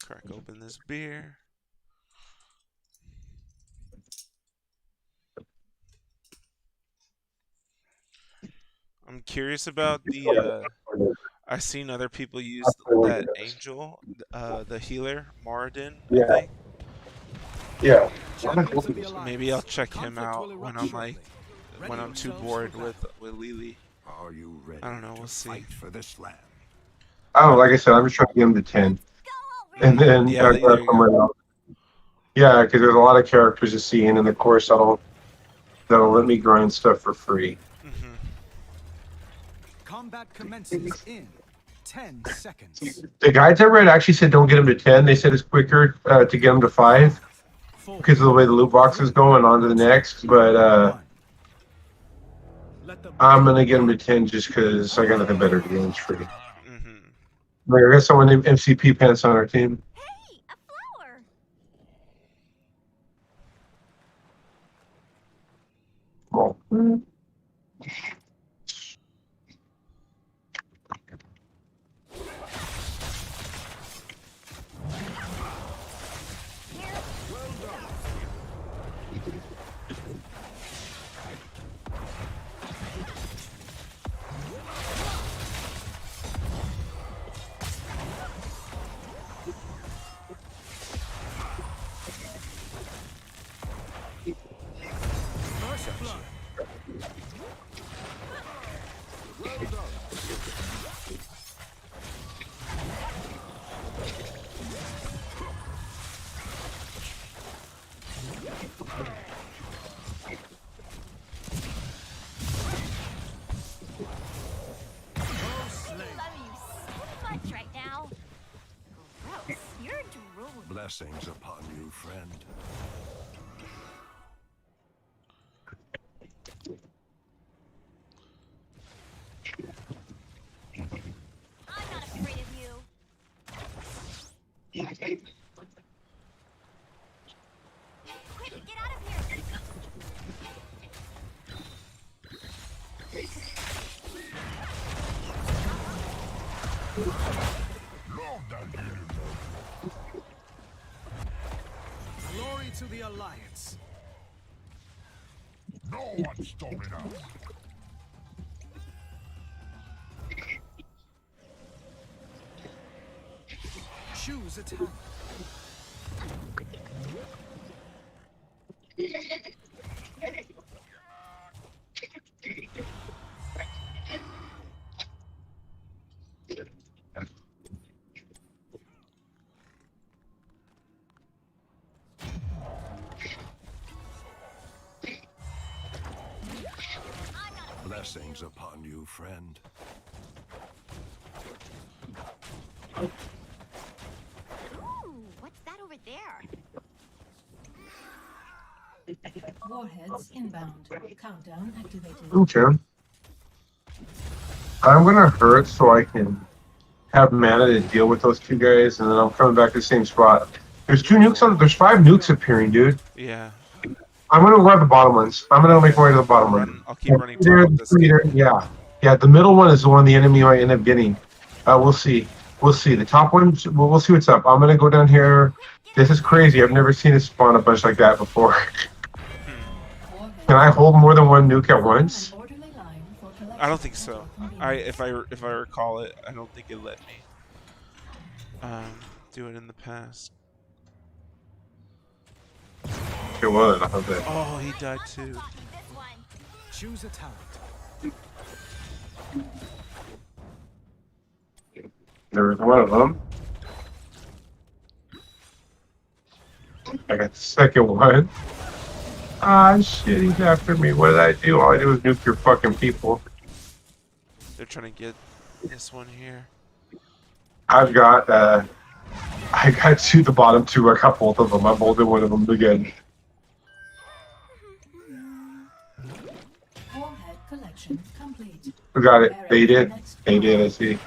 Crack open this beer. I'm curious about the. I've seen other people use that angel, the healer, Moradin, I Yeah, think. yeah. Champions of the So maybe I'll Alliance. check him Conflict will out when erupt I'm shortly. when Ready I'm too yourselves for bored battle. with Lily. Are you ready I don't know. to We'll see. fight for this land? I don't know. But Like I said, I'm just trying to get him to 10, and then yeah, there you somewhere go. else. Yeah, because there's a lot of characters to see, and in the course that'll let me grind stuff for free. Hmm. Combat commences in 10 seconds. The guides I read actually said don't get him to 10. They said it's quicker to get him to 5 4, because of the way the loot box is going on to the next. But 1. Let the I'm battle gonna get him to begin. 10 just because I got nothing better to do. It's free. Hmm. Like, I got someone named MCP Pants on our team. Hey, a flower! Well, First blood. Love you so much right now. Gross, you're drooling. Blessings upon you, friend. I'm not afraid of you. Quick, get out of here! Glory to the Alliance. No one's stopping us. Choose a talent. Blessings upon you, friend. Ooh, what's that over there? Warheads inbound. Countdown activated. okay. I'm gonna hurt so I can have mana to deal with those two guys, and then I'm coming back to the same spot. There's 2 nukes on. There's 5 nukes appearing, dude. Yeah. I'm gonna grab the bottom ones. I'm gonna make my way to the bottom one. I'll keep running top There, with this kid. yeah, yeah. The middle one is the one the enemy might end up getting. We'll see. We'll see. The top one, we'll see what's up. I'm gonna go down here. This is crazy. I've never seen it spawn a bunch like that before. Can I hold more than 1 nuke at once? I don't think so. If I recall it, I don't think it let me do it in the past. It was. I bet. Oh, he died too. Talking this one. Choose a talent. There was one of them. I got the second one. Ah, shit, he's after me. What did I do? All I did was nuke your fucking people. They're trying to get this one here. I got to the bottom 2. I got both of them. I bolted one of them again. Warhead collection complete. We got it. They did. They did, I see. You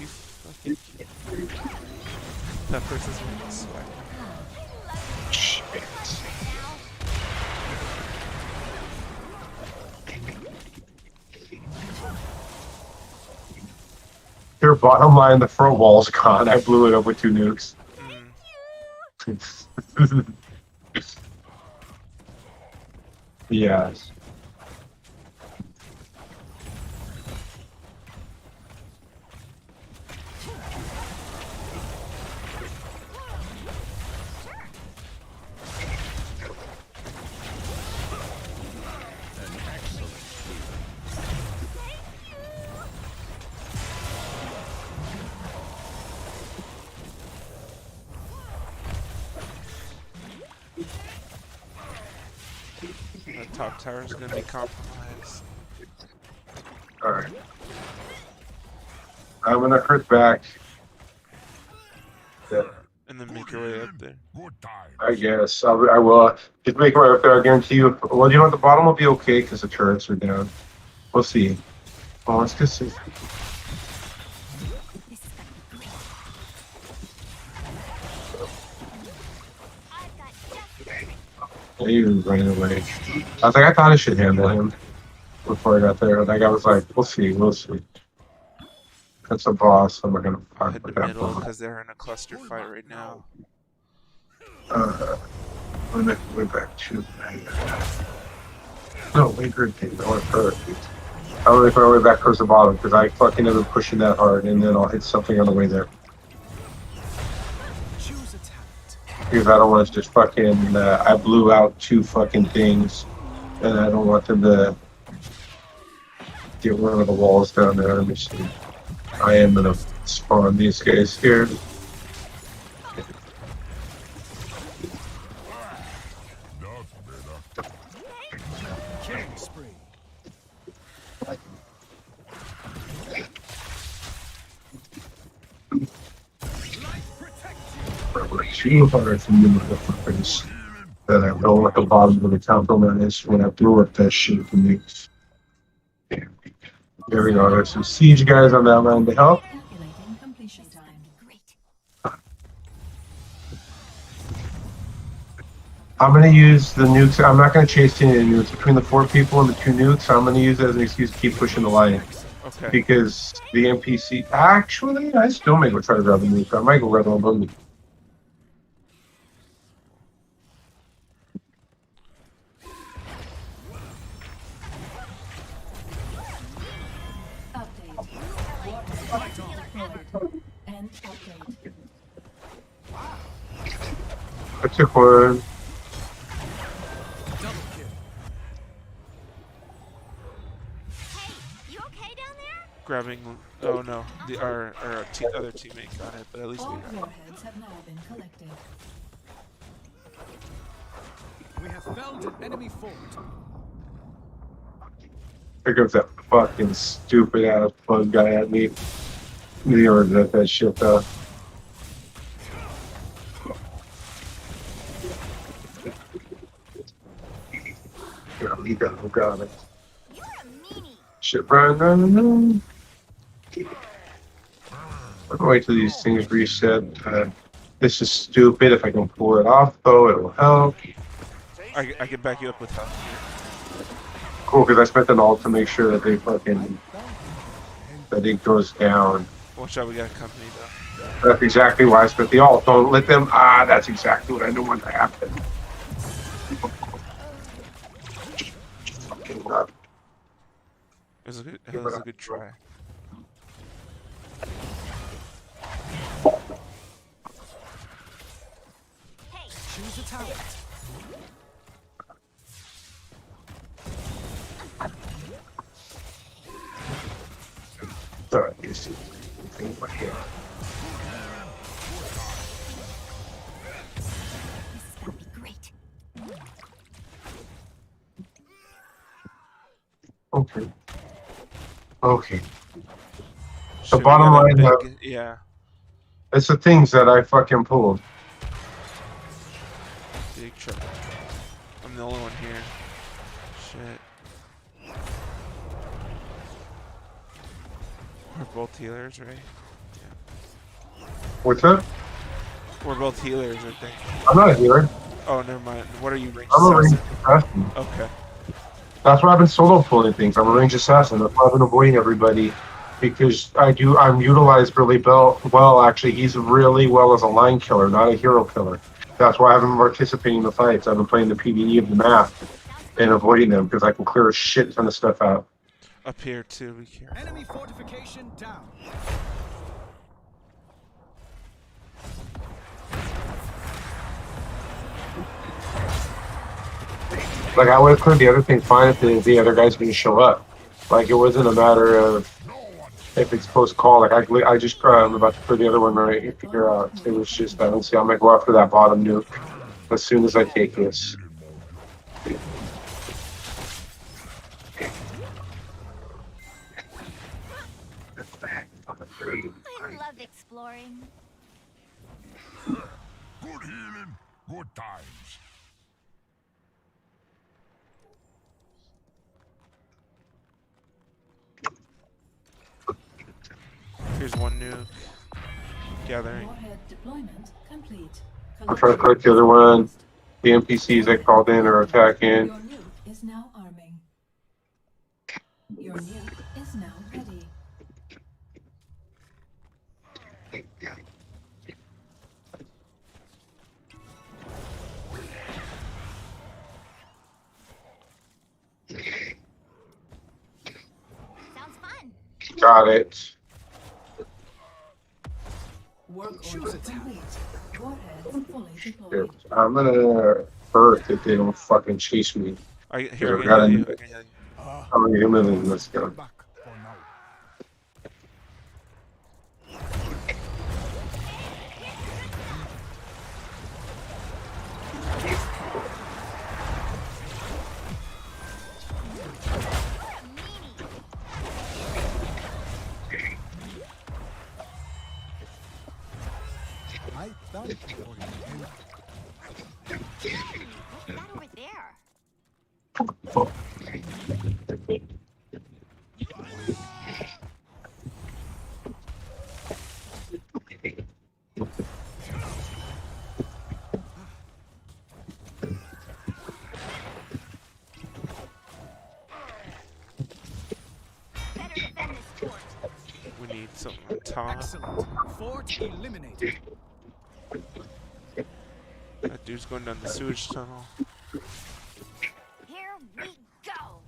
fucking kid. That person's making swag. Shit. Their bottom line, the front wall's gone. I blew it up with 2 nukes. Mm. Yes. The top tower is gonna be compromised. Alright. I'm gonna hurt back. Yeah, And then make your way up there. Good times. I guess. I will. Just make my way up there, I guarantee you. Well, you know what? The bottom will be okay because the turrets are down. We'll see. Oh, let's just see. This is gonna be great. I've got just He was running away. I was like, I thought I should handle him before I got there. Like, I was like, we'll see, we'll see. That's a boss. I'm not gonna fuck Head with to that middle boss. because they're in a cluster fight right now. I'm gonna way back to. No, wait, good thing. I want to hurt. I'm gonna make my way back towards the bottom because I fucking ended up pushing that hard, and then I'll hit something on the way there. Choose a talent. Because I don't want to just fucking. I blew out 2 fucking things, and I don't want them to get one of the walls down there. Let me see. I am gonna spawn these guys here. Killing spree. Life protect you. Like 200 from the motherfuckers that I know at the bottom of the compliment is when I blew up that shit for me. There we go. There's some siege guys on that line to help. Calculating completion time. great. I'm gonna use the nukes. I'm not gonna chase any of the nukes between the 4 people and the 2 nukes. I'm gonna use it as an excuse to keep pushing the line Okay. because the NPC. Actually, I still may go try to grab the nuke. I might go grab the buggy. Update. Warhead deployed. End update. I took one. Double kill. Hey, you okay down there? Grabbing. Oh no, our other teammate got it, but at least we All got it. warheads have now been collected. We have found an enemy fort. Here comes that fucking stupid ass bug guy at me. He already let that shit though. Gonna leave that little guy. You're a meanie. Shit, Brian, no. I'm gonna wait till these things reset. This is stupid. If I can pull it off, though, it will help. I can back you up with help here. Cool, because I spent an ult to make sure that they fucking that it goes down. Watch out, we got company though. That's exactly why I spent the ult. Don't let them. That's exactly what I didn't want to happen. Fucking God. It was a good try. Hey, Choose a talent. Sorry, you see. Thing right here. this is gonna be great. Okay. Okay. Shit, we bottom got a line, big- yeah, It's the things that I fucking pulled. big trouble. I'm the only one here. Shit. We're both healers, right? What's that? We're both healers, I think. I'm not a healer. Oh, never mind. What are you, ranged I'm a ranged assassin? assassin. Okay. That's why I've been solo pulling things. I'm a ranged assassin. That's why I've been avoiding everybody because I'm utilized really well. Actually, he's really well as a line killer, not a hero killer. That's why I haven't been participating in the fights. I've been playing the PvE of the map and avoiding them because I can clear a shit ton of stuff out. Up here too. Be careful. Enemy fortification down. Like I would have cleared the other thing fine if the other guys didn't show up. Like it wasn't a matter of if it's close call. Like I just I'm about to clear the other one right figure out. It was just I don't see. I'm gonna go after that bottom nuke as soon as I take this. I love exploring. Good healing, good times. Here's one nuke. Gathering. Warhead deployment complete. I'm trying to collect the other one. The NPCs that called in are attacking. Your nuke is now arming. Your nuke is now ready. Sounds fun. Got it. Work Choose order a town. complete. Warheads fully Here, deployed. I'm gonna hurt if they don't fucking chase me. Here, I I can got heal a you. nuke. I can heal you. I'm gonna get in. Let's go. Back for now. You're a meanie. I done it for you. What's that over there? Better defend this fort. We need something on top. Excellent. Fort eliminated. That dude's going down the sewage tunnel. Here we go.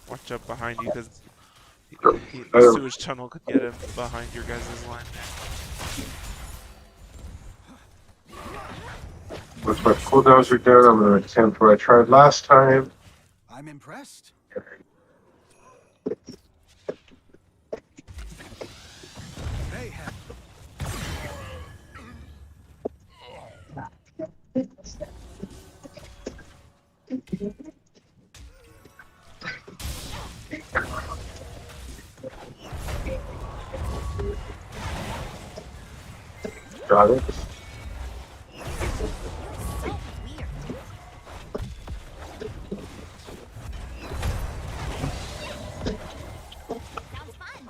Watch out behind you, because the sewage tunnel could get him behind your guys' line. Once my cooldowns are down, I'm gonna attempt what I tried last time. I'm impressed. They have Got it. So weird. Sounds fun.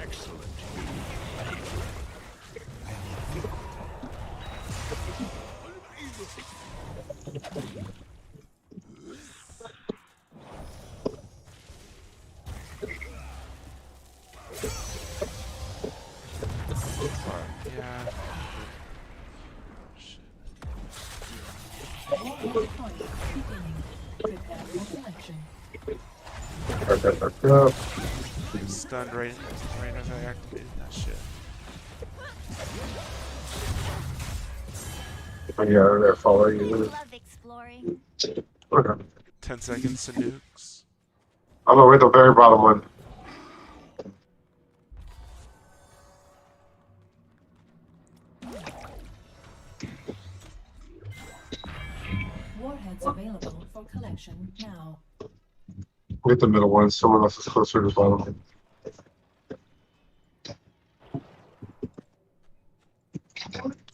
Excellent. Yeah. Shit. Warhead deployment beginning. Prepare for collection. I'm stunned right as I activated that shit. Yeah, they're following you. Love exploring. Okay. 10 seconds to nukes. I'm gonna wait the very bottom one. Warheads available for collection now. Get the middle one. Someone else is closer to the bottom.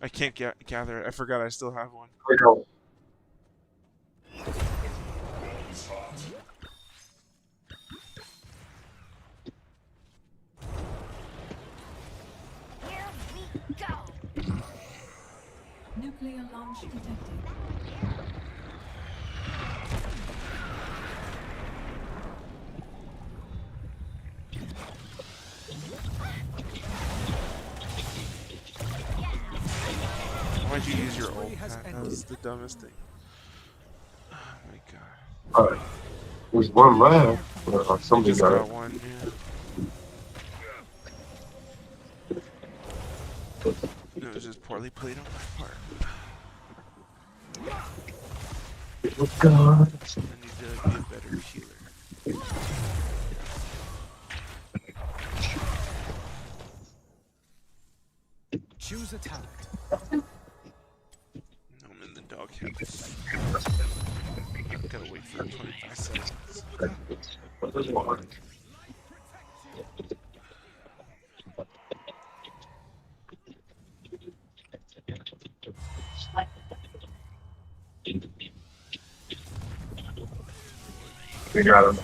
I can't gather it. I forgot I still have one. Here we go. Here we go. Nuclear Barrier launch detected. Why'd you use your ult? Spree has That was ended. the dumbest thing. Oh my god. Alright. There's one left. Somebody Just got got it. one, yeah. It was just poorly played on my part. Oh god. I need to be a better healer. Choose a talent. I'm in the doghouse. Gotta wait for 25 seconds. We got him.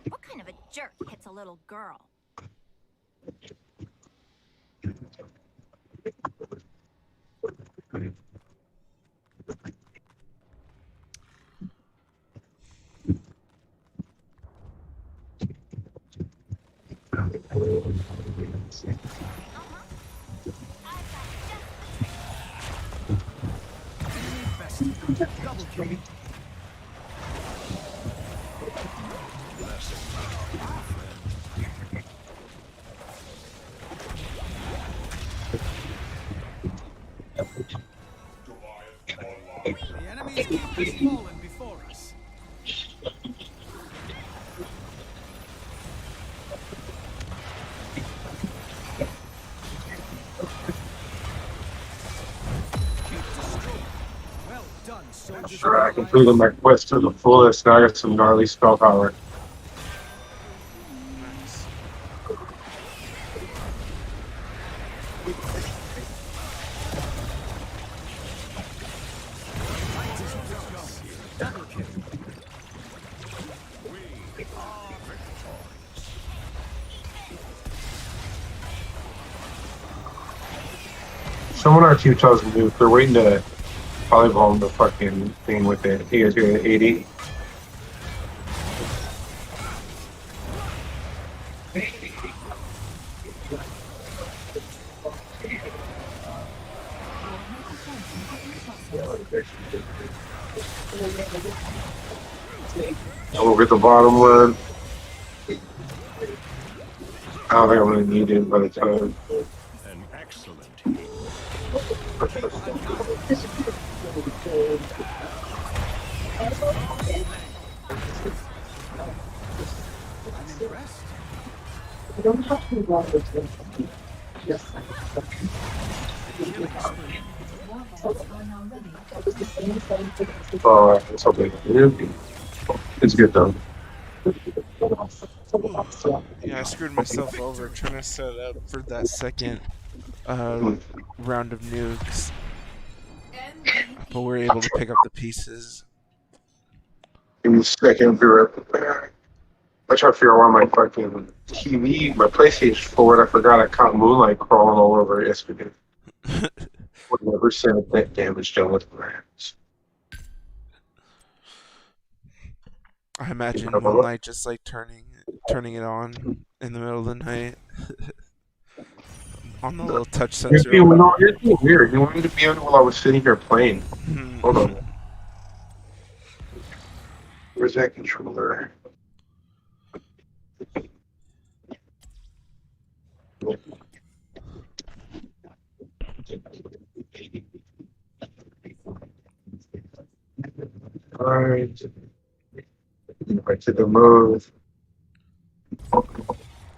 What kind of a jerk hits a little girl? Enemy bested. Double kill. The enemy's keep has fallen before us. Keep destroyed. Well done, soldiers. Sure, I completed my quest to the fullest. Now I got some gnarly spell power. Nice. Double kill. Someone on our team tells me they're waiting to volleyball the fucking thing with it. You guys get 80. We'll get the bottom one. I don't think I'm gonna need it by the time. An excellent heal. I'm impressed. Warheads are now ready. Oh, it's okay. It's good though. Yeah, I screwed myself over trying to set up for that second round of nukes, but we were able to pick up the pieces. Give me a second. Be right back. I try to figure out why my fucking TV, my PlayStation 4, I forgot I caught moonlight crawling all over it yesterday. Would never send that damage done with rats. I imagine Moonlight just like turning it on in the middle of the night on the little touch sensor. You're being weird. You wanted to be on while I was sitting here playing. Hold on. Where's that controller? Alright. Right to the move.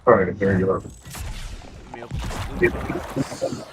Alright, there you go. Let me open this.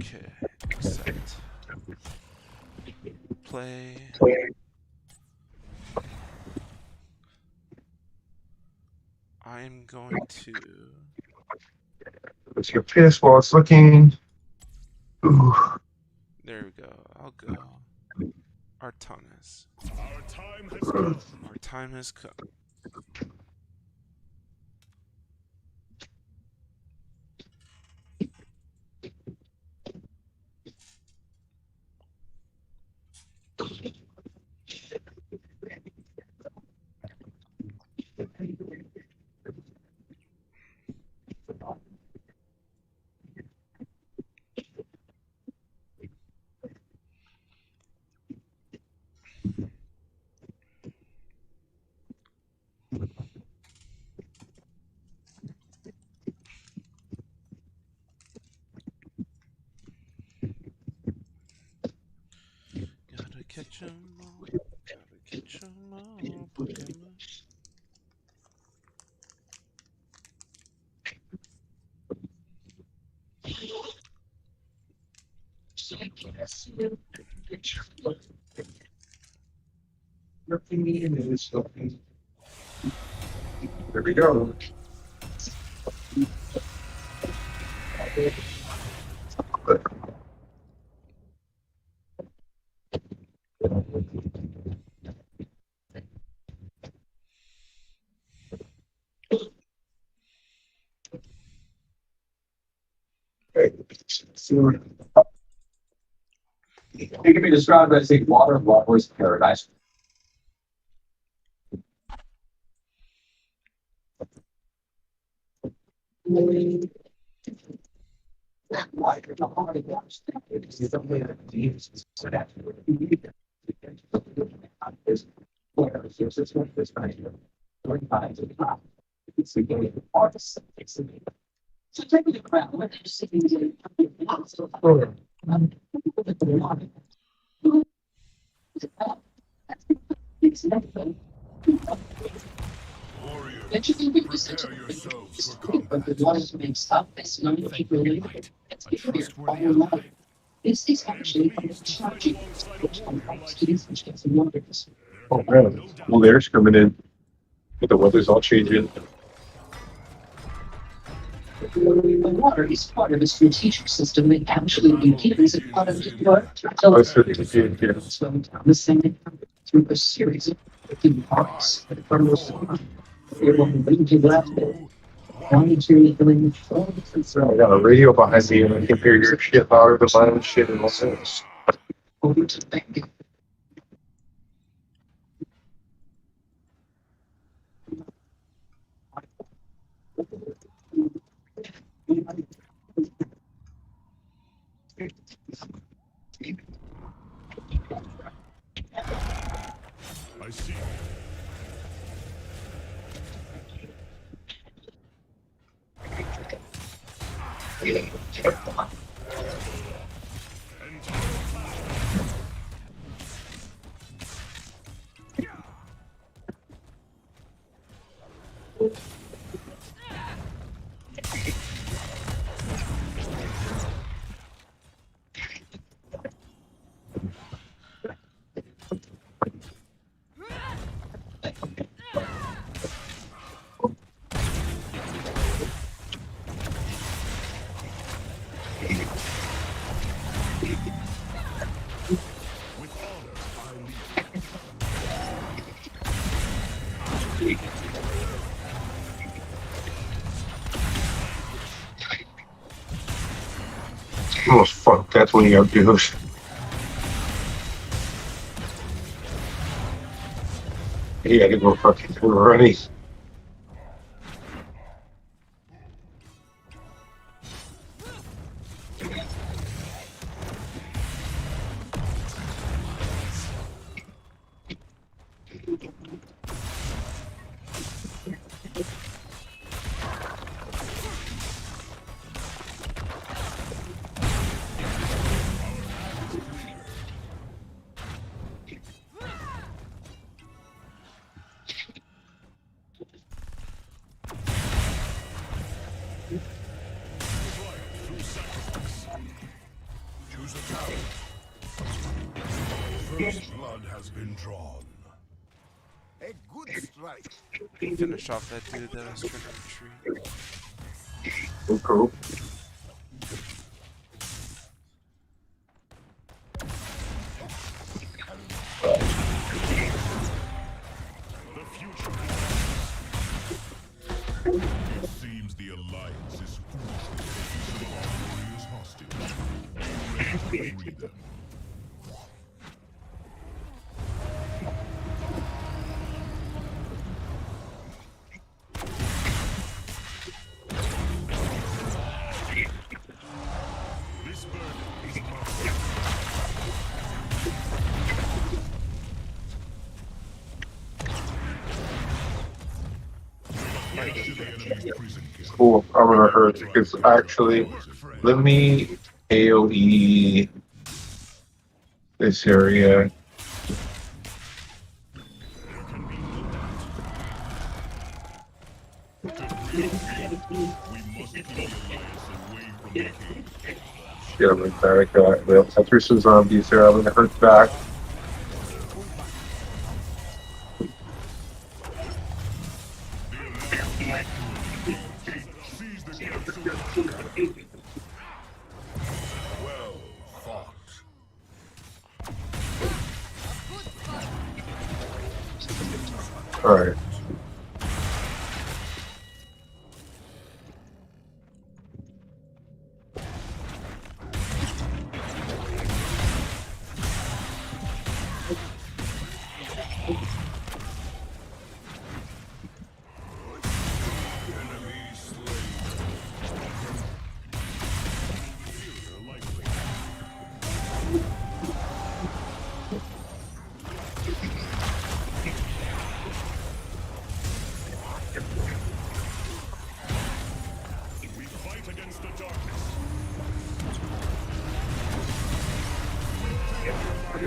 Okay, accept. Play. I'm going to. Let's get pissed while it's looking. Ooh. There we go. I'll go. Artanis. Our time has come. Our time has come. Gotta catch 'em all. Gotta catch 'em all. Pokemon. There we go. It can be described as a water paradise. So take a look around. What you see? Warriors, prepare yourselves for combat. A trustworthy ally. This I am actually pleased to fight charging. alongside a warrior like you. Oh, There can be man. no doubt. Well, there's coming in. But the weather's all changing. The water is part of a strategic system that actually begins as part of the work I said it again, yeah. swim down the same through a series of different parts that are most it will bring to that one to healing I got a radio behind me and I can hear your shit louder than my own shit in Los Angeles. over to bank. I see. With honor, I lead. Oh, fuck, that's when you outdo. Yeah, I gotta go fucking running. First blood has been drawn. A good strike. Finish off that dude that was trying to retreat. Cool. The future. It seems the Alliance is foolishly taking some of our warriors hostage. Be ready to free them. This burden is mine. Back to the enemy's prison camp. Cool. I'm gonna hurt because actually, let me AOE this area. We must keep the Alliance away from the king. Shit, I'm gonna I threw some zombies there. I'm gonna hurt back. Seize the capsule. Well fought. All right. Enemy slain. Likely. We fight against the darkness. There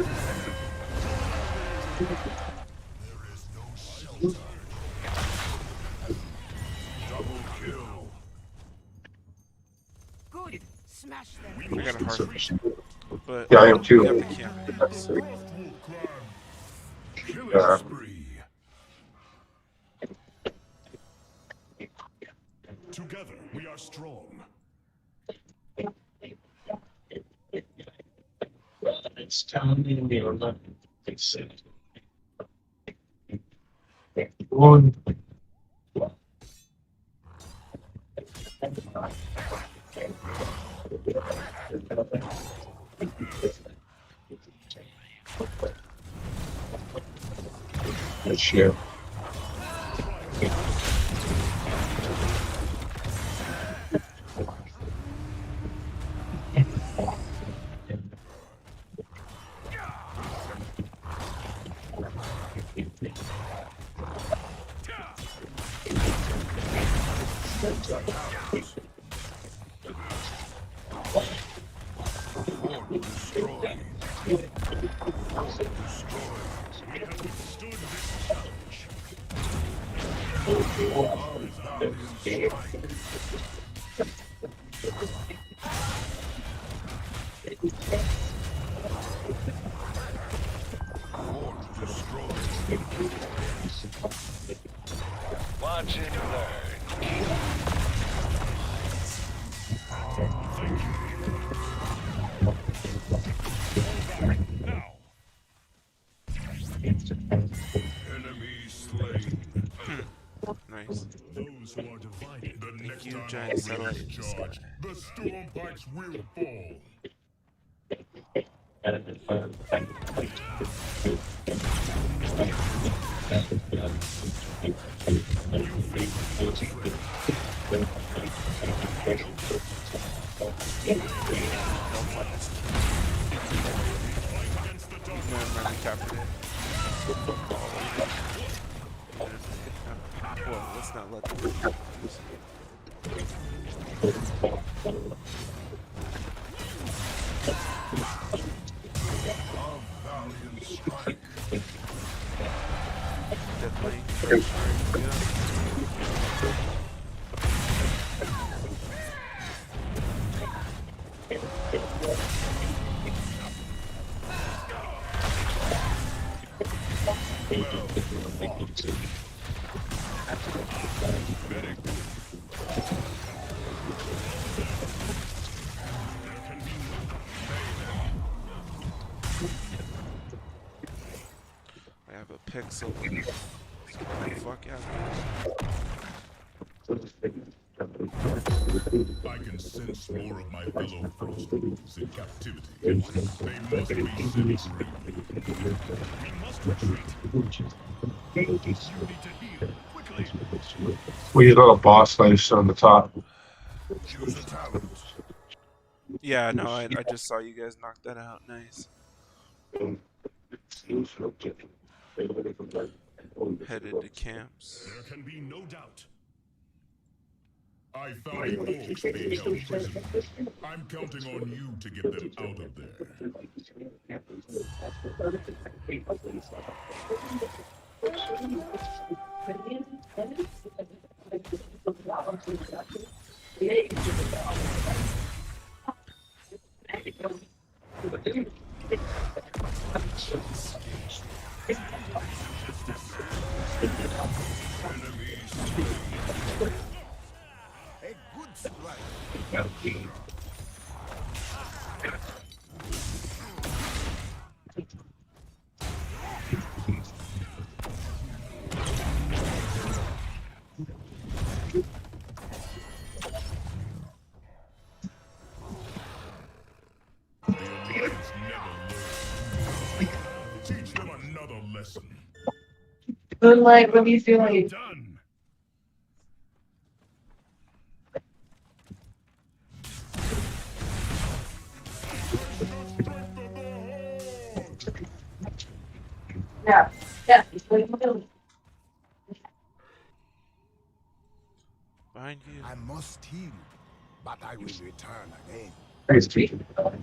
is no shelter. Double kill. Good. Smash them. I got a heart, but Yeah, I am too. we have the camp. That's sick. Wolf clan. Killing Yeah. spree. Together we are strong. It's down in the order. It's One. Good shit. Destroy. We have withstood this challenge. Fort destroyed. Watch and learn. Thank you. Now. Enemy slain. Nice. Those who are divided. The next you, time giant our satellite wings in the sky. charge, the stormpikes will fall. Against the dark. No, man, we captured it. Well, let's not let them. Valiant strike. Definitely. I have a pixel. Fuck out. I can sense more of my fellow Frostwolves in captivity. They must be set free. We must retreat. You need to heal quickly. We use a little boss slice on the top. Choose a talent. Yeah, no, I just saw you guys knock that out. Nice. Headed to camps. There can be no doubt. I found the wolves being held prisoner. I'm counting on you to get them out of there. A good strike. The Alliance never learns. Teach them another lesson. Good luck. What are you feeling? Done. Yeah. Yeah. What are you doing? Behind you. I must heal, but I will return again. First tree. With honor.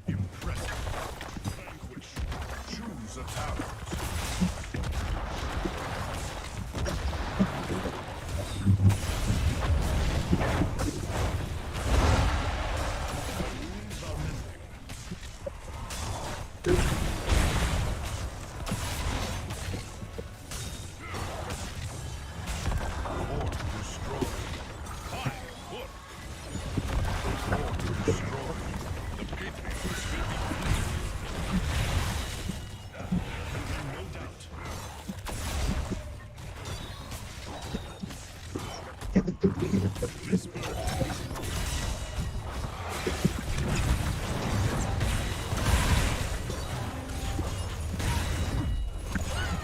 Impressive. Vanquish. Choose a talent. Wounds are mending. Or destroy. Fine. Look. Or destroy. No doubt.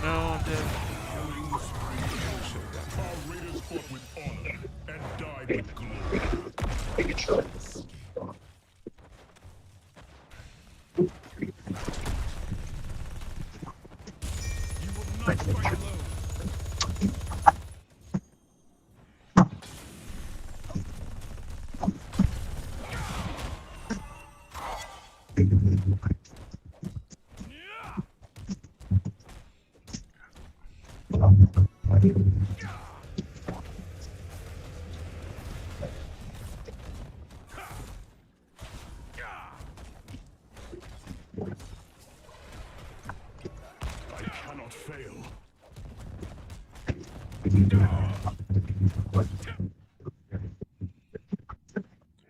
No, I'm dead. Our raiders fought with honor and died with glory. You will not fight alone. I cannot fail.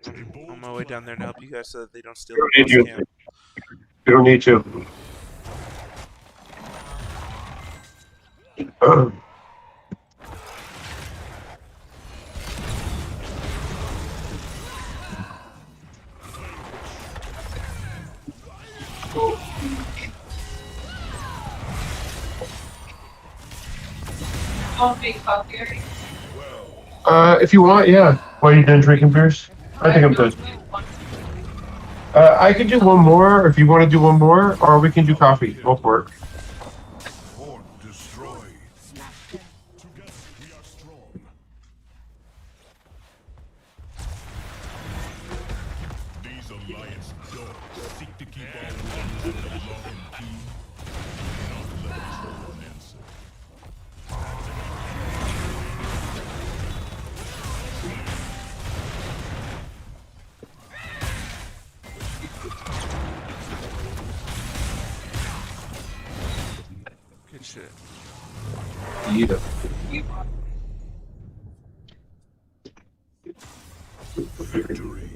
I'm on my way down there to help you guys so that they don't steal Don't the need you. boss camp. You don't need to. If you want, yeah. Why are you done drinking beers? I think I'm good. I can do one more if you want to do one more, or we can do coffee. Both work. Or destroy. Smash them. Together. shit. Eat it. Victory.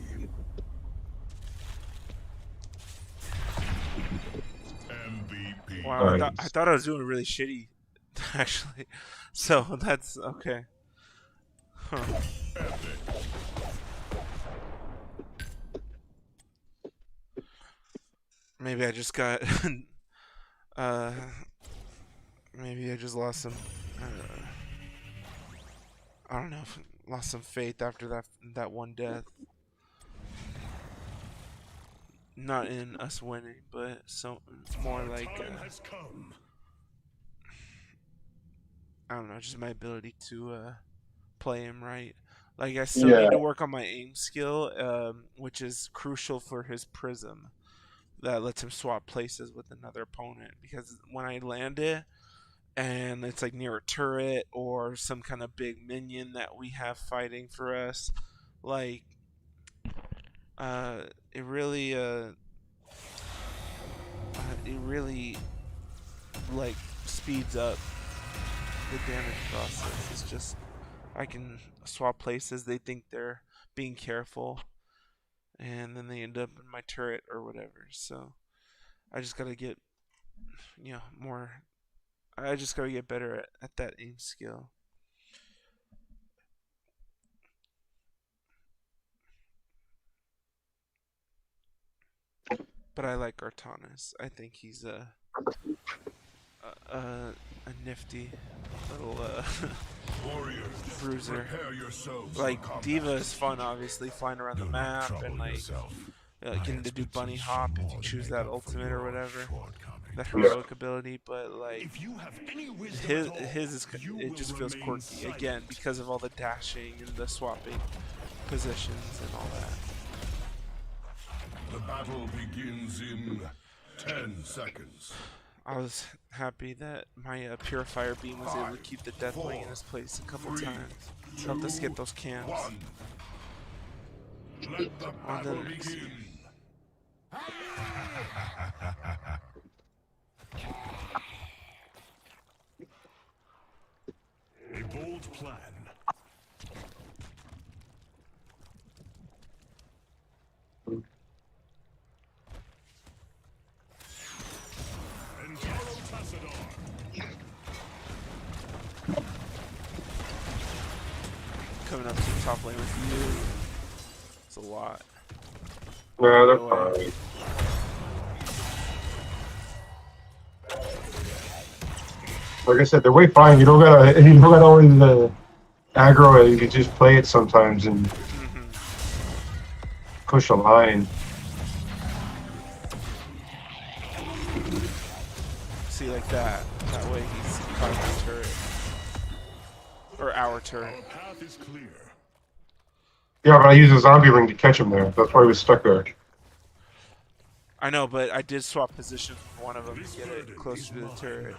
MVP. Wow, Nice. I thought I was doing really shitty, actually. So that's okay. Huh. Epic. Maybe I just got. uh, maybe I just lost some. I don't know. Lost some faith after that one death. Not in us winning, but so more like Time has come. I don't know, just my ability to play him right. Like I still Yeah. need to work on my aim skill, which is crucial for his prism. That lets him swap places with another opponent. Because when I land it, and it's like near a turret or some kind of big minion that we have fighting for us, like it really like speeds up the damage process. It's just I can swap places. They think they're being careful, and then they end up in my turret or whatever. So I just gotta get more. I just gotta get better at that aim skill. But I like Artanis. I think he's a nifty little Warriors, bruiser. prepare yourselves Like for combat. Diva is fun, obviously, flying around the Do not map trouble and like yourself. getting to do bunny hop if you choose that ultimate or whatever, that Yeah. heroic ability. But like If you have any wisdom his is you it will just feels remain quirky silent. again because of all the dashing and the swapping positions and all that. The battle begins in 10 seconds. I was happy that my Purifier Beam was able to keep the Deathwing in his place a couple times. Helped us get those cams. 1. Let the On the battle next. begin. A bold plan. Coming up to the top lane with you. It's a lot. No, they're No way. fine. Like I said, they're way fine. You don't gotta always aggro it. You can just play it sometimes and push a line. See, like that. That way he's caught my turret. Or our turret. Our path is clear. Yeah, but I used a zombie ring to catch him there. That's why he was stuck there. I know, but I did swap positions with one of them to get it closer to the turret.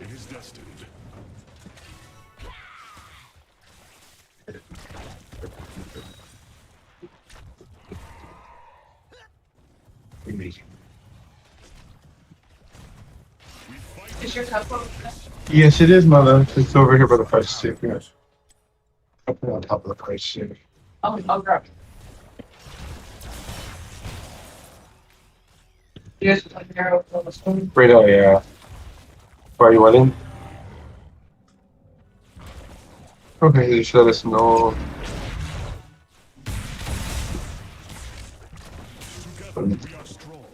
It is destined. Is your cup over? Yes, it is, mother. It's over here by the price stick. Yeah. Up on top of the price stick. I'll grab it. You guys want to narrow on this one? Right now, yeah. Why are you winning? Okay, just let us know. Together we are strong.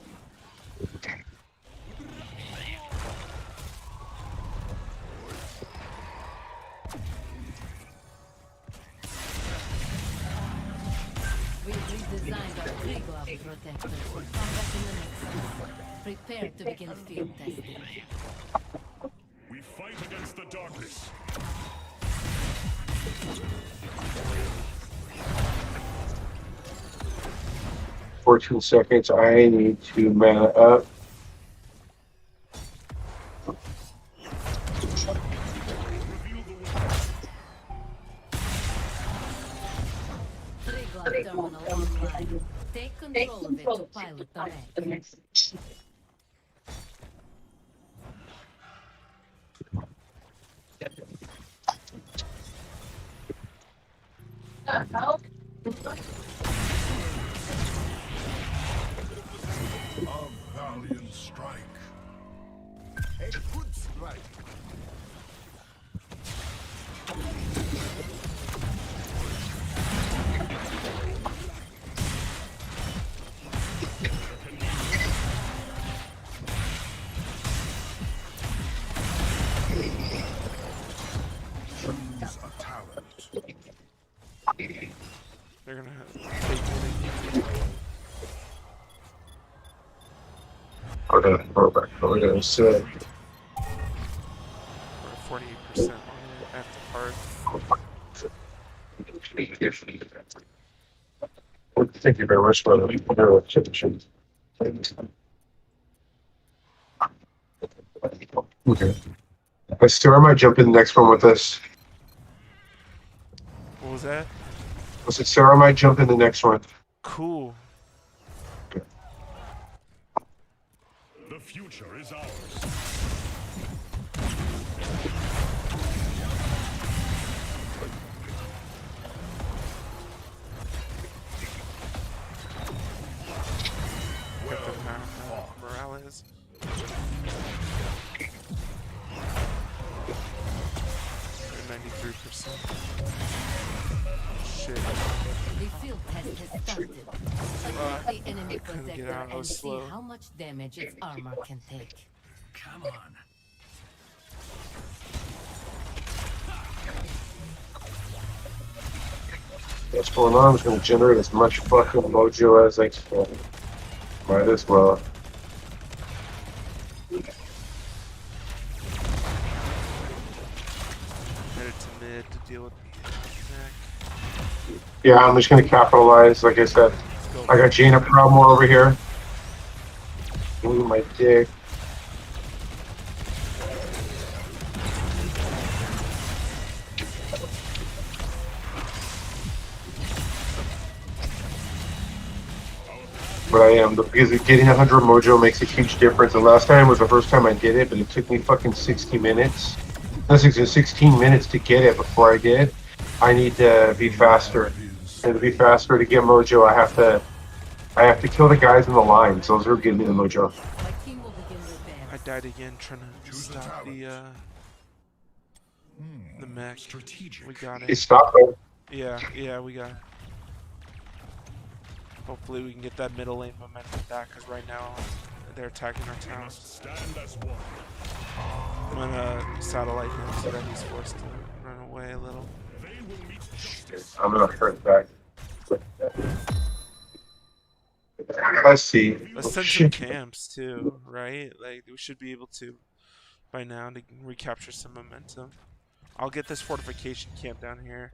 We've redesigned our pre-glove protectors for combat in the next. Prepare to begin field testing. We fight against the darkness. seconds. I need to mana up. Free glove terminal online. Take control of it to pilot the mech. Help. A valiant strike. A good strike. Choose a talent. They're gonna have Okay, back. We're gonna say. we're 48% on it at the park. Thank you very much, brother. Okay. I still might jump in the next one with this. What was that? I said Sarah might jump in the next one. Cool. The future is ours. Captain Morales. They're 93%. Shit. The field test has started. Attack the enemy couldn't get protector out, I and was see slow. how much damage its armor can take. Come on. What's going on? I'm just gonna generate as much fucking mojo as I can. Might as well. Headed to mid to deal with the neck. Yeah, I'm just gonna capitalize. Like I said, Let's go. I got Jaina Promo over here. Ooh, my dick. But I am, because getting 100 mojo makes a huge difference. The last time was the first time I did it, but it took me fucking 60 minutes. That's 16 minutes to get it before I did. I need to be faster. And to be faster to get mojo, I have to kill the guys in the lines. Those are giving me the mojo. My team will begin repair. I died again trying to Choose a stop talent. the mech. Strategic. We got It it. stopped though. Yeah, we got it. Hopefully we can get that middle lane momentum back, because right now they're attacking our We town. must stand as one. I'm gonna satellite him so that he's forced to run away a little. They will meet justice. I'm gonna hurt back. Let's see. Let's Oh, send some shit. camps too, right? Like we should be able to by now to recapture some momentum. I'll get this fortification camp down here.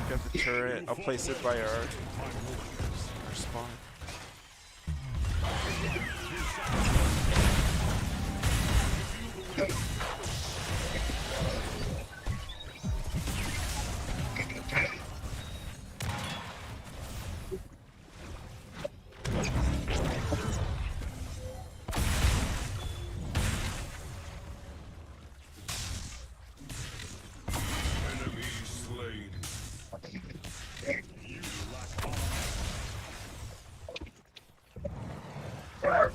Got the turret. I'll place it by our spawn. Enemy slain. You lack honor.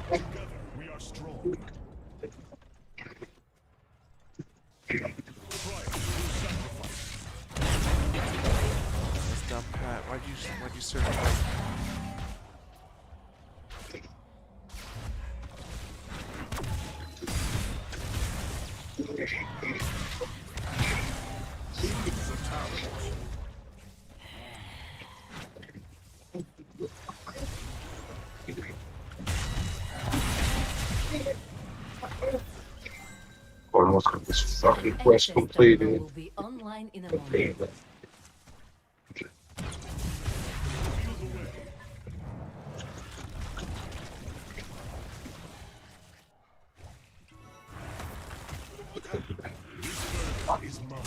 Together we are strong. That's dumb, Pat. Why'd you certify? Almost got this fucking quest Access terminal completed. will be online in a moment. Is mine.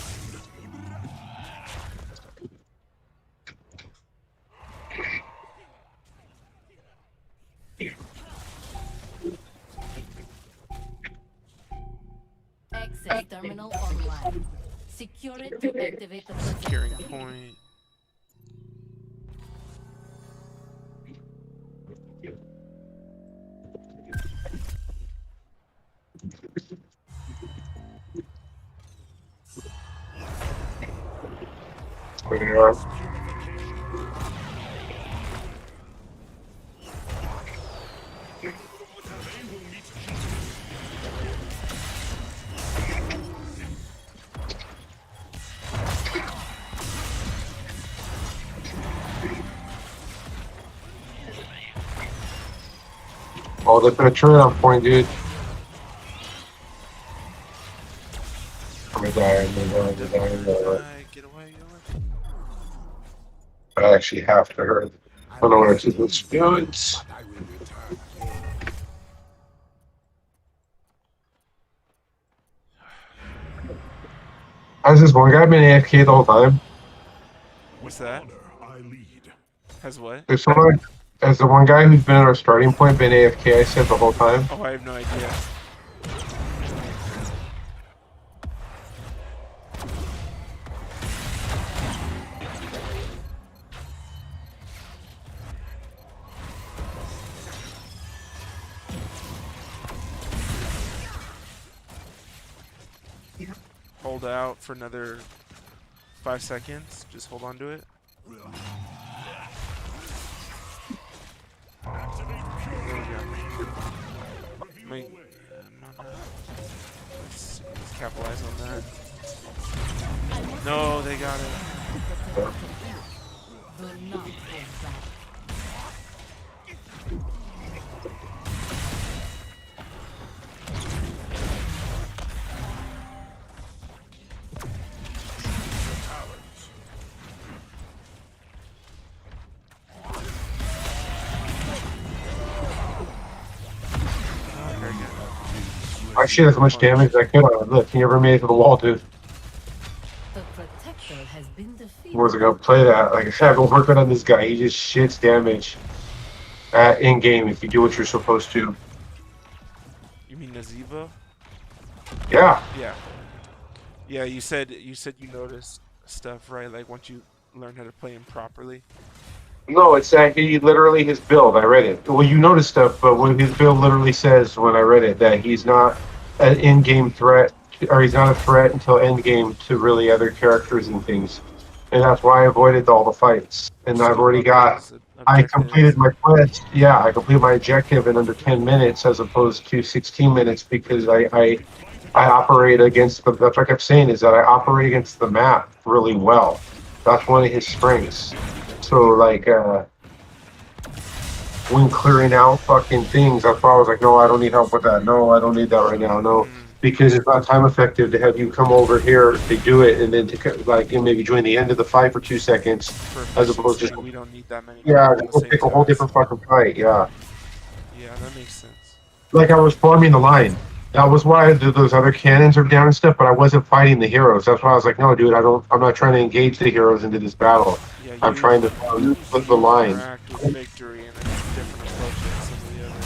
Access terminal online. Secure it to activate the Securing protector. point. Oh, they put a turret on point, dude. I'm gonna die, I'm gonna die, I'm gonna die, I'm gonna die. Get away, I actually have to hurt. I don't know what to do with spirits. I will return. Has this one guy been AFK the whole time? What's that? Honor, I lead. Has what? There's someone, has the one guy who's been at our starting point been AFK, I said, the whole time? Oh, I have no idea. Hold out for another 5 seconds. Just hold on to it. There we go. Let's capitalize on that. No, they got it. Do not hold back. I shoot as much damage as I could on it. Look, he never made it to the wall, dude. The protector has been defeated. Where's I gonna play that? Like I said, I've been working on this guy. He just shits damage at in-game if you do what you're supposed to. You mean Naziva? Yeah. Yeah. Yeah, you said you noticed stuff, right? Like once you learn how to play him properly. No, it's that he literally, his build, I read it. Well, you noticed stuff, but what his build literally says when I read it, that he's not an in-game threat, or he's not a threat until end-game to really other characters and things. And that's why I avoided all the fights. And I've already got, I completed my quest. Yeah, I completed my objective in under 10 minutes as opposed to 16 minutes because I operate against, that's what I kept saying, is that I operate against the map really well. That's one of his strengths. So, like, when clearing out fucking things, that's why I was like, no, I don't need help with that. No, I don't need that right now. No, because it's not time effective to have you come over here to do it and then to, like, and maybe join the end of the fight for 2 seconds, as opposed to, we don't need that many. yeah, people at the we'll same pick a whole time. different fucking fight, yeah. Yeah, that makes sense. Like, I was farming the line. That was why those other cannons are down and stuff, but I wasn't fighting the heroes. That's why I was like, no, dude, I'm not trying to engage the heroes into this battle. Yeah, I'm trying to flip the line. Interact with victory and a different approach than some of the other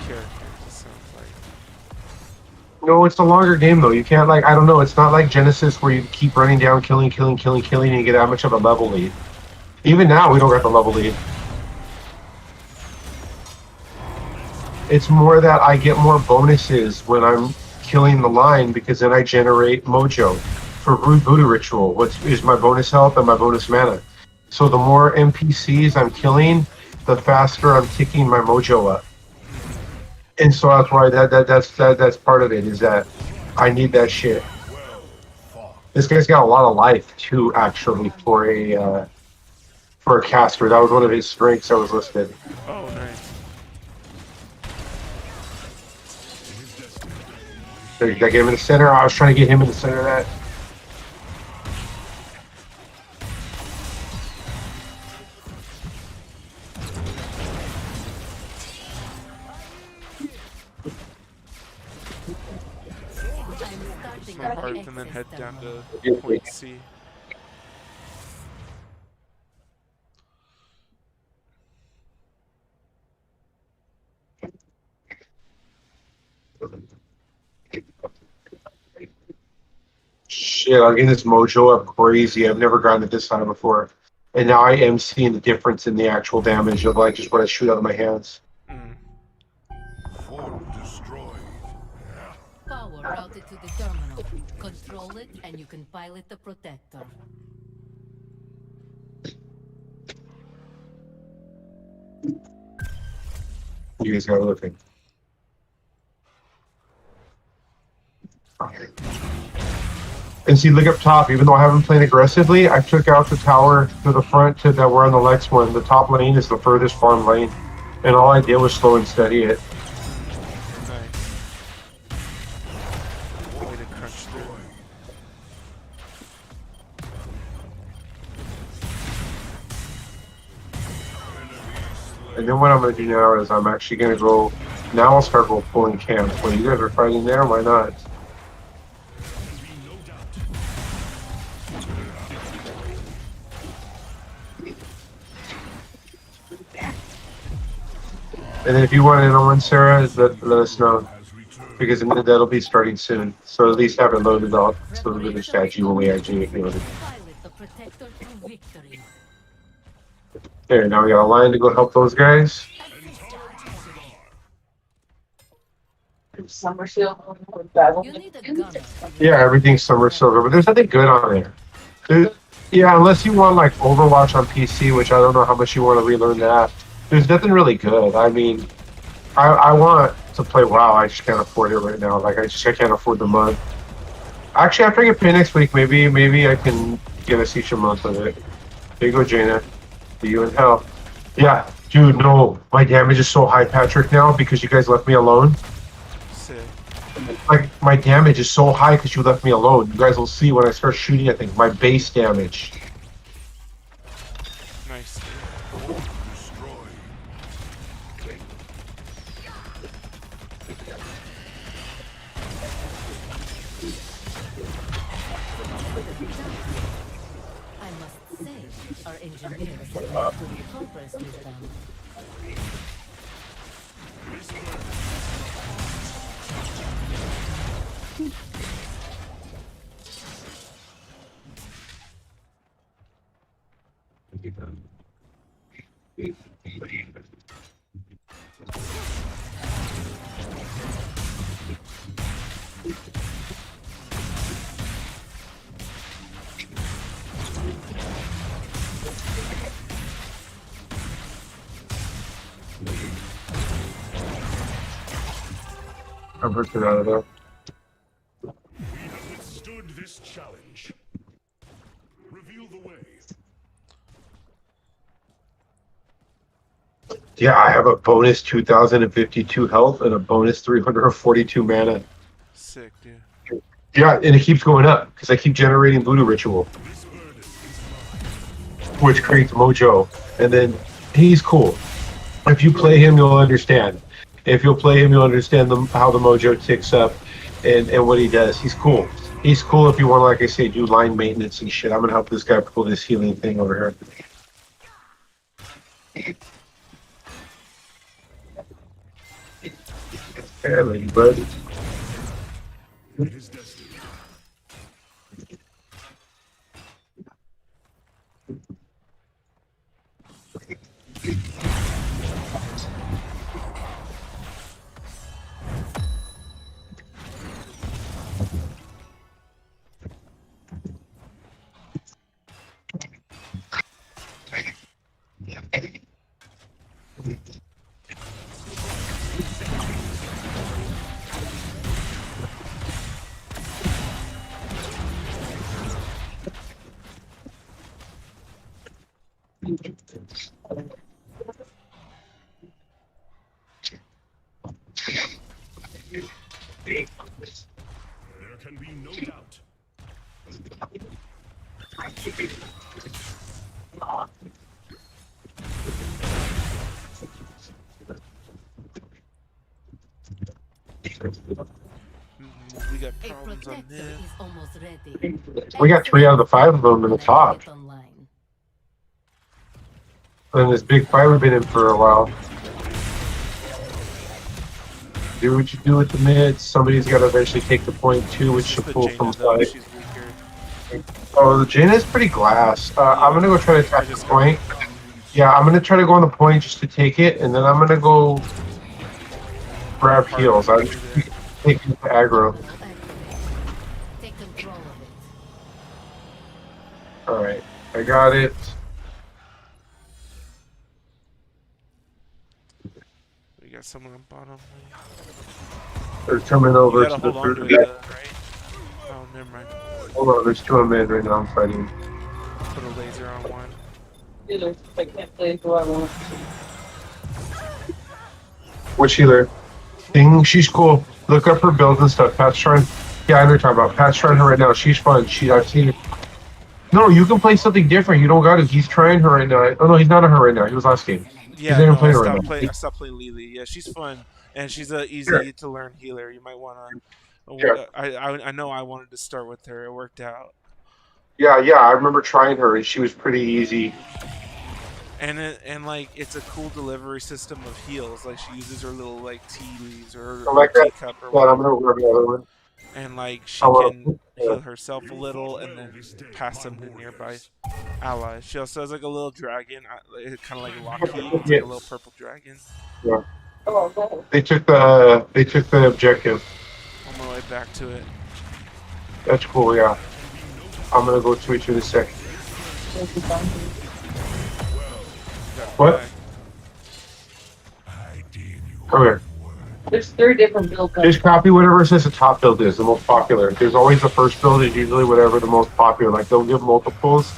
characters. It sounds like. No, it's a longer game though. You can't, like, I don't know. It's not like Genesis where you keep running down, killing, and you get that much of a level lead. Even now, we don't get the level lead. It's more that I get more bonuses when I'm killing the line because then I generate mojo for voodoo ritual, which is my bonus health and my bonus mana. So the more NPCs I'm killing, the faster I'm ticking my mojo up. And so that's why that's part of it is that I need that shit. This guy's got a lot of life too, actually, for a caster. That was one of his strengths that was listed. Oh, nice. There, did I get him in the center? I was trying to get him in the center of that. I'm starting My an heart and then access head down terminal. to point C. Shit, I'm getting this mojo up crazy. I've never gotten it this high before. And now I am seeing the difference in the actual damage of like just what I shoot out of my hands. Mm. Form destroyed. Power routed to the terminal. Control it and you can pilot the protector. You guys gotta look at. And see, look up top. Even though I haven't played aggressively, I took out the tower to the front to that we're on the next one. The top lane is the furthest farm lane, and all I did was slow and steady it. Nice. Way to crunch through. And then what I'm gonna do now is I'm actually gonna go. Now I'll start pulling camp. When you guys are fighting there, why not? And then if you want in on one, Sarah, let us know. Because that'll be starting soon. So at least have it loaded up so that the statue when we actually get loaded. Pilot the protector to victory. There, now we got a line to go help those guys. Summer shield with battle. You need a gunner. Yeah, everything's summer silver, but there's nothing good on there. Yeah, unless you want like Overwatch on PC, which I don't know how much you want to relearn that. There's nothing really good. I mean, I want to play WoW. I just can't afford it right now. Like I can't afford the month. Actually, after I get paid next week, maybe I can get us each a month of it. There you go, Jaina. See you in hell. Yeah, dude. No, my damage is so high, Patrick. Now because you guys left me alone. Sick. Like my damage is so high because you left me alone. You guys will see when I start shooting. I think my base damage. Nice. I must say, our engineers have to be compressed with them. I'm breaking out of there. We have withstood this challenge. Reveal the way. Yeah, I have a bonus 2,052 health and a bonus 342 mana. Sick, dude. Yeah, and it keeps going up because I keep generating voodoo ritual, which creates mojo. And then he's cool. If you play him, you'll understand. If you'll play him, you'll understand how the mojo ticks up and what he does. He's cool. He's cool if you want to, like I say, do line maintenance and shit. I'm going to help this guy pull this healing thing over here. Hey, lady bud. It is destined. There can be no doubt. We got A problems on protector this. is almost ready. We got 3 out of the 5 of them in the When I top. get online. And this big fight we've been in for a while. Do what you do with the mids. Somebody's got to eventually take the point too, which It's should just the pull from Jaina though. side. She's weaker. Oh, the Jaina is pretty glass. I'm gonna go try to attack I the just point. Yeah, I'm gonna try to go on the point just to take it, and then I'm gonna go grab Hard heals. I'm to do taking the aggro. Terminal activated. Take control of it. All right, I got it. We got someone on bottom. They're coming You over gotta to the hold on to third. it, right? Oh, never mind. Hold on, there's 2 of them in right now. I'm fighting. Put a laser on one. I can't play who I want. Which healer? Thing, she's cool. Look up her builds and stuff. Pat's trying. Yeah, I know what you're talking about. Pat's trying her right now. She's fun. I've seen it. No, you can play something different. You don't got to. He's trying her right now. Oh no, he's not on her right now. He was last game. Yeah, He's not even no, playing her right now. I stopped playing Lily. Yeah, she's fun and she's a Sure. easy to learn healer. You might wanna. Sure. I know I wanted to start with her. It worked out. Yeah, I remember trying her, and she was pretty easy. And like it's a cool delivery system of heals. Like she uses her little like tea leaves or I like that. teacup or Yeah, I'm whatever, gonna grab the other one. and like she I want can to. heal herself a little and then pass them to nearby allies. She also has like a little dragon, kind of like Lockheed. It's like a little purple dragon. Yeah. Oh, no. They took the objective. On my way back to it. That's cool. Yeah. I'm gonna go switch in a sec. What? Come here. There's 3 different builds. Just copy whatever says the top build is, the most popular. There's always the first build is usually whatever the most popular. Like they'll give multiples,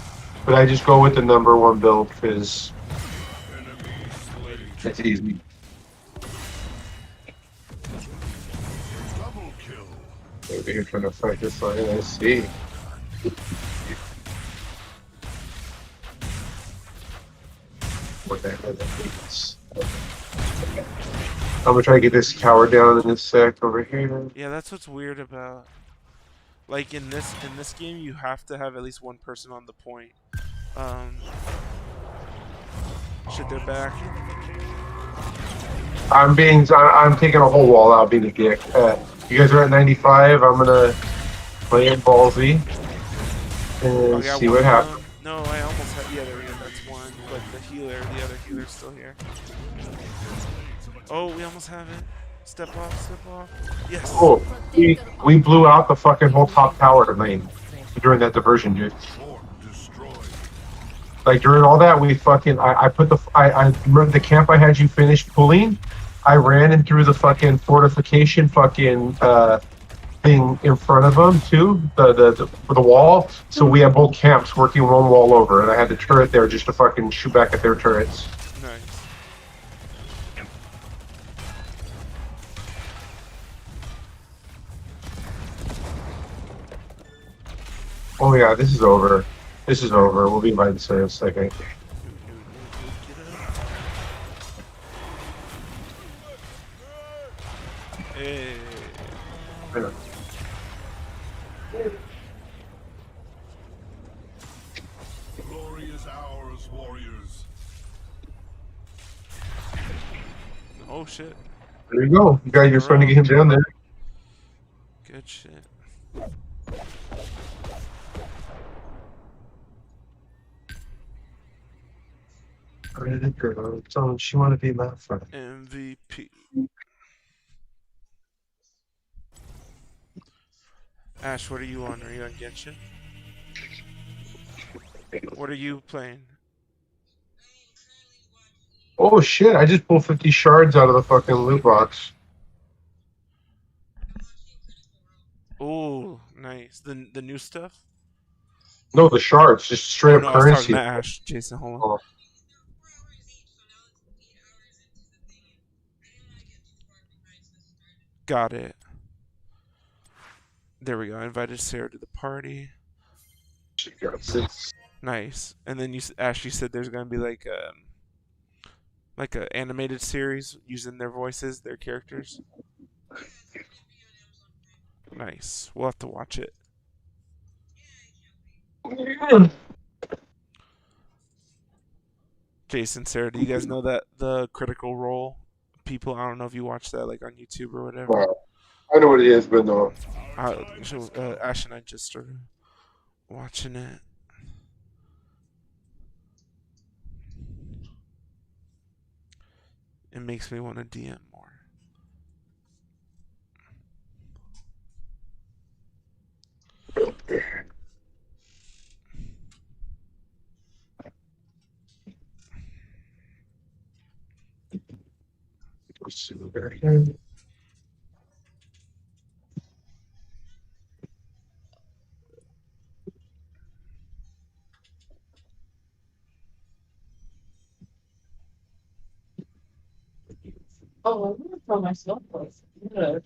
but I just go with the number 1 build because it's easy. Maybe you're trying to fight this line. I see. What the hell that means? I'm gonna try to get this tower down in this sec over here. Yeah, that's what's weird about. Like in this game, you have to have at least one person on the point. Shit, they're back. I'm taking a whole wall out, being a dick. You guys are at 95. I'm gonna play it ballsy and I got see one what happens. down. No, I almost had. Yeah, there we go. That's one. But the other healer's still here. Oh, we almost have it. Step off. Yes. Oh, we blew out the fucking whole top tower lane during that diversion, dude. Like during all that, we fucking I remember the camp I had you finish pulling. I ran in through the fucking fortification fucking thing in front of them too, the wall. So we had both camps working one wall over, and I had the turret there just to fucking shoot back at their turrets. Nice. Oh yeah, this is over. This is over. We'll be by the same second. Hey. Glory is ours, warriors. Oh shit. There you go. You guys, you're starting to get him down there. Good shit. Girl, don't she want to be my friend? MVP. Ash, what are you on? Are you on Genshin? What are you playing? Oh shit! I just pulled 50 shards out of the fucking loot box. Oh, nice. The new stuff? No, the shards, just straight Oh up no, I was talking currency. to Ash. Jason, hold on. Oh. Got it. There we go. I invited Sarah to the party. She got 6. Nice. And then Ashley said there's gonna be like a animated series using their voices, their characters. Nice. We'll have to watch it. Jason, Sarah, do you guys know that the Critical Role people? I don't know if you watch that like on YouTube or whatever. Wow. I know what it is, but no. Ash and I just started watching it. It makes me want to DM more. Oh, I'm gonna throw my snowflakes. Good.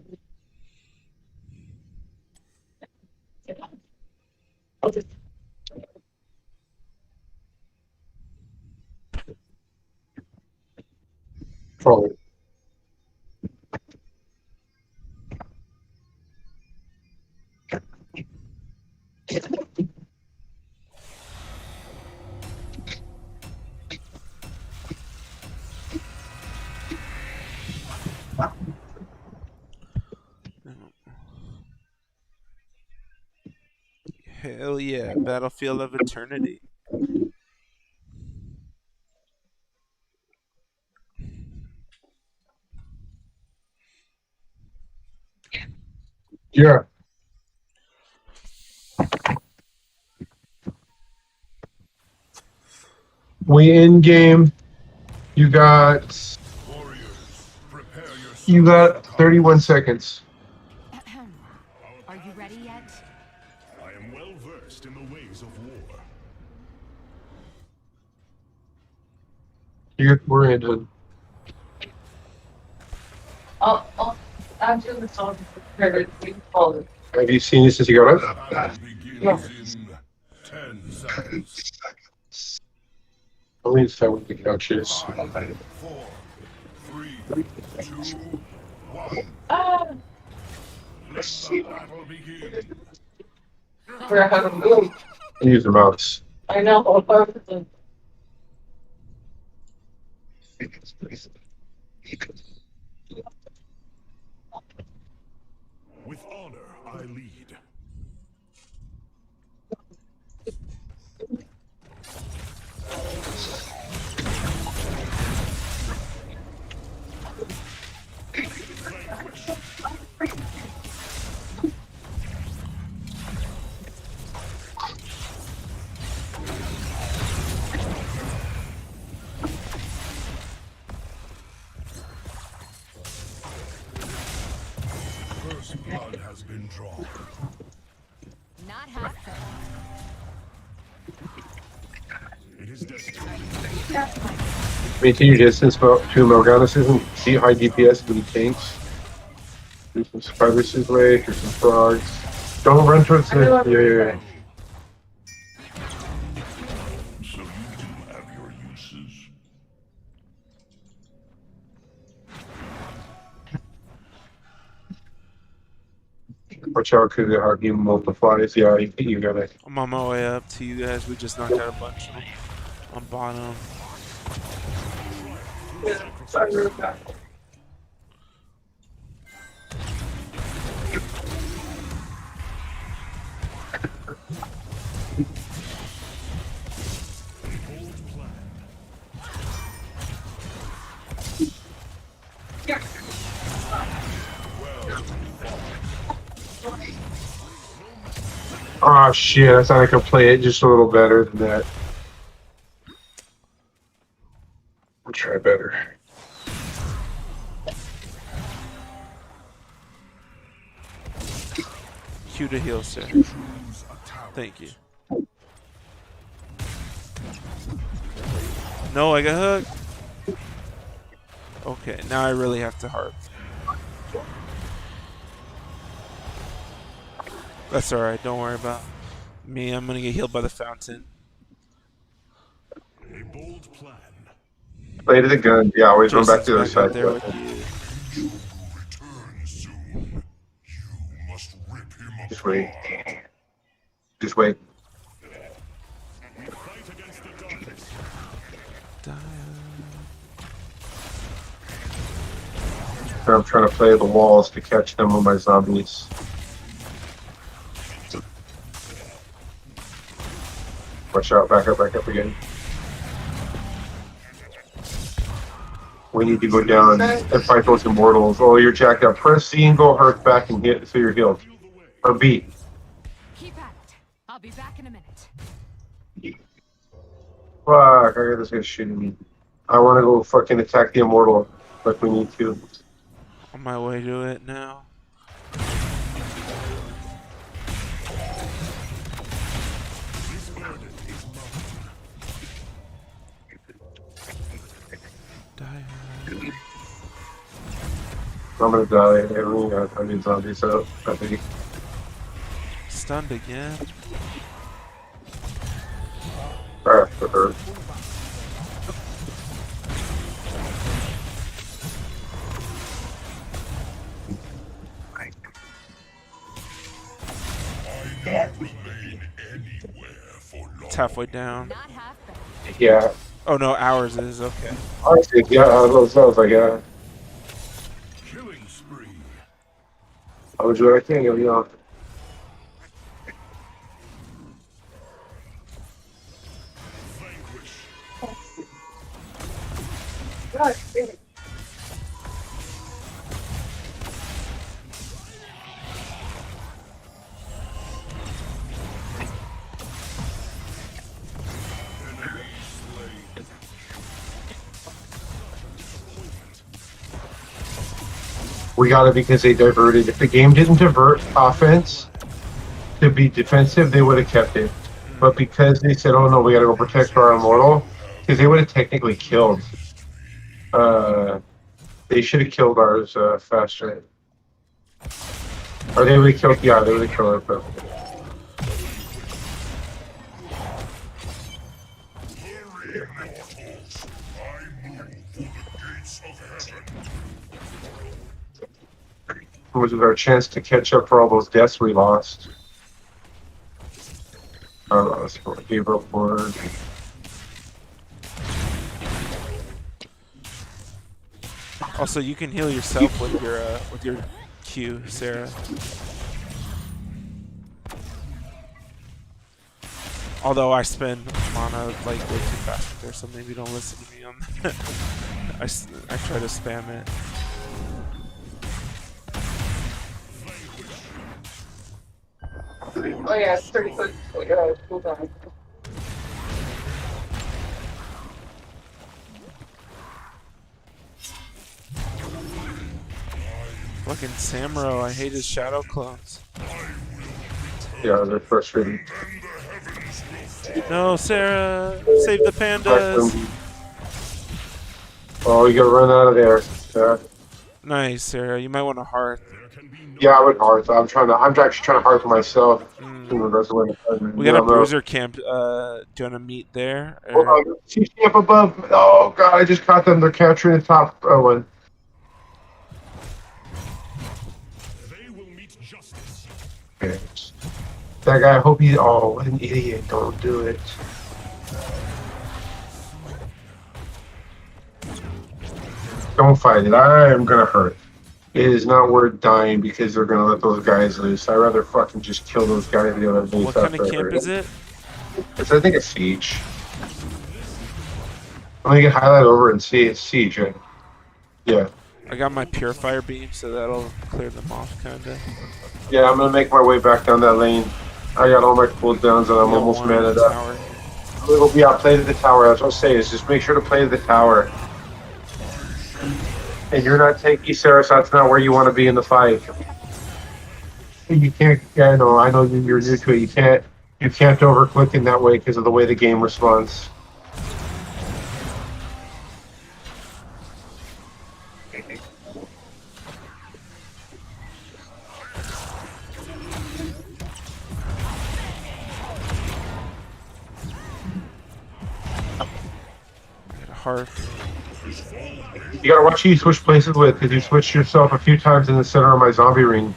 I'll just Probably. Hell yeah, Battlefield of Eternity. Yeah. We in game. You got Warriors, prepare yourselves. you got 31 seconds. Are you ready yet? I am well versed in the ways of war. We're in. Hun. I'm doing the song for credit. We can call it. Have you seen this since you got up? Battle begins in 10 seconds. Only if I would be couches. 5, 4, 3, 2, 1. Ah, Let the battle begin. where I have a move. Use the mouse. I know. With honor, I lead. First blood has been drawn. Not half so. It is destined. Maintain your distance to Morgana system. See high DPS with the tanks. Do some spiders his way. Here's some frogs. Don't run towards the. Yeah. So you do have your uses. Watch out because the heart multiplies. Yeah, you gotta. I'm on my way up to you guys. We just knocked out a bunch of them on bottom. Oh shit! I thought I could play it just a little better than that. I'll try better. Q to heal, sir. Thank you. No, I got hooked. Okay, now I really have to harp. That's alright, don't worry about me. I'm gonna get healed by the fountain. A bold plan. Play to the gun. Yeah, always run back Jason's to the other back out side. there with you. Return soon. You must rip him Just apart. wait. Just wait. We fight against the darkness. I'm trying to play the walls to catch them with my zombies. Watch out, back up again. We need to go down and fight those immortals. Oh, you're jacked up. Press C and go hurt back and hit so you're healed. Or B. Keep at it. I'll be back in a minute. Fuck, I got this guy shooting me. I want to go fucking attack the immortal like we need to. On my way to it now. I'm gonna die. I need zombies out, I think. Stunned again. Alright, for her. It's halfway down. Not half bad. Yeah. Oh no, ours is okay. I think, yeah, I was like, yeah. Killing spree. I would do everything, you know. We got it because they diverted. If the game didn't divert offense to be defensive, they would have kept it. But because they said, oh no, we got to go protect our immortal, because they would have technically killed. They should have killed ours faster. Or they would have killed, yeah, they would have killed it. But... It was our chance to catch up for all those deaths we lost. Gave up for. Also, you can heal yourself with your Q, Sarah. Although I spend mana like way too fast with her, so maybe don't listen to me on that. I try to spam it. Oh yeah, it's pretty good. Cool down. Fucking Samuro, I hate his shadow clones. Yeah, they're frustrating. No, Sarah, save the pandas. Oh, you gotta run out of there. Sarah. Nice, Sarah. You might want to hearth. Yeah, I would hearth. I'm actually trying to hearth myself. We got a bruiser camp. Do you want to meet there? Hold on. See up above. Oh god, I just caught them. They're capturing the top one. They will meet justice. Okay. That guy, I hope he. Oh, what an idiot. Don't do it. Don't fight it. I am gonna hurt. It is not worth dying because they're gonna let those guys loose. I'd rather fucking just kill those guys than the other base. What kind of camp is it? It's, I think it's Siege. I'm gonna get highlight over and see it's Siege. Right? Yeah. I got my purifier beam, so that'll clear them off, kinda. Yeah, I'm gonna make my way back down that lane. I got all my cooldowns and I'm almost manned up. Yeah, play to the tower. That's what I'll say is just make sure to play to the tower. And you're not taking Sarah, so that's not where you want to be in the fight. You can't. Yeah, I know you're new to it. You can't overclick in that way because of the way the game responds. Hearth. You gotta watch who you switch places with, because you switched yourself a few times in the center of my zombie ring.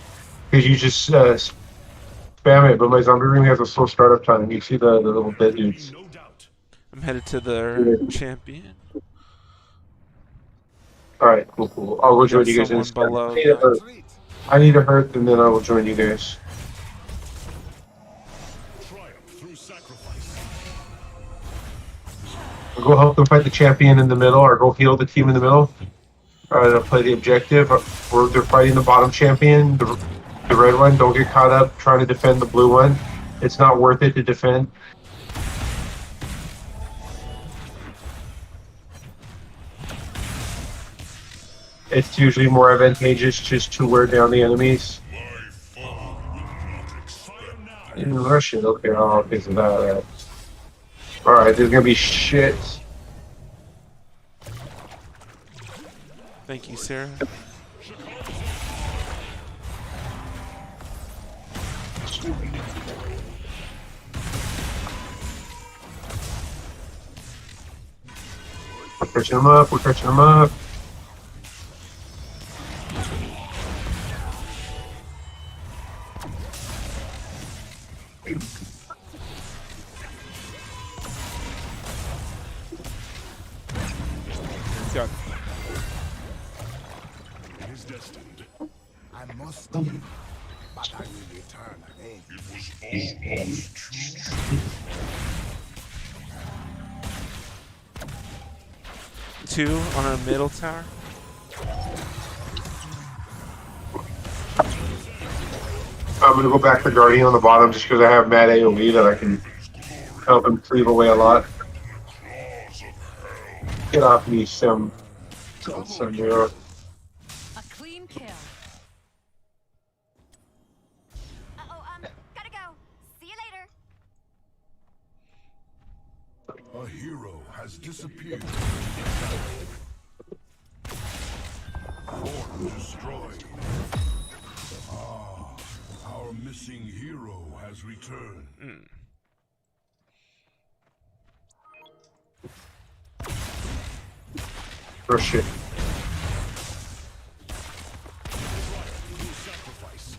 Because you just spam it, but my zombie ring has a slow startup time. You see the little dead dudes. No doubt. I'm headed to their champion. Alright, cool. I'll go We join got you guys in a someone second. below I need a them. hurt. I need a hurt, and then I will join you guys. Triumph through sacrifice. I'll go help them fight the champion in the middle, or go heal the team in the middle. To play the objective. They're fighting the bottom champion, the red one. Don't get caught up trying to defend the blue one. It's not worth it to defend. It's usually more advantageous just to wear down the enemies. In Russian, okay, okay, so that. Alright, there's gonna be shit. Thank you, Sarah. We're catching them up, we're catching them up. Got It is destined. I must leave, but I will return again. two on our middle tower. I'm gonna go back to Guardian on the bottom just because I have mad AoE that I can help him cleave away a lot. Get off me, some hero. A clean kill. Gotta go. See you later. A hero has disappeared. Form destroyed. Ah, our missing hero has returned. Oh shit. Sacrifice.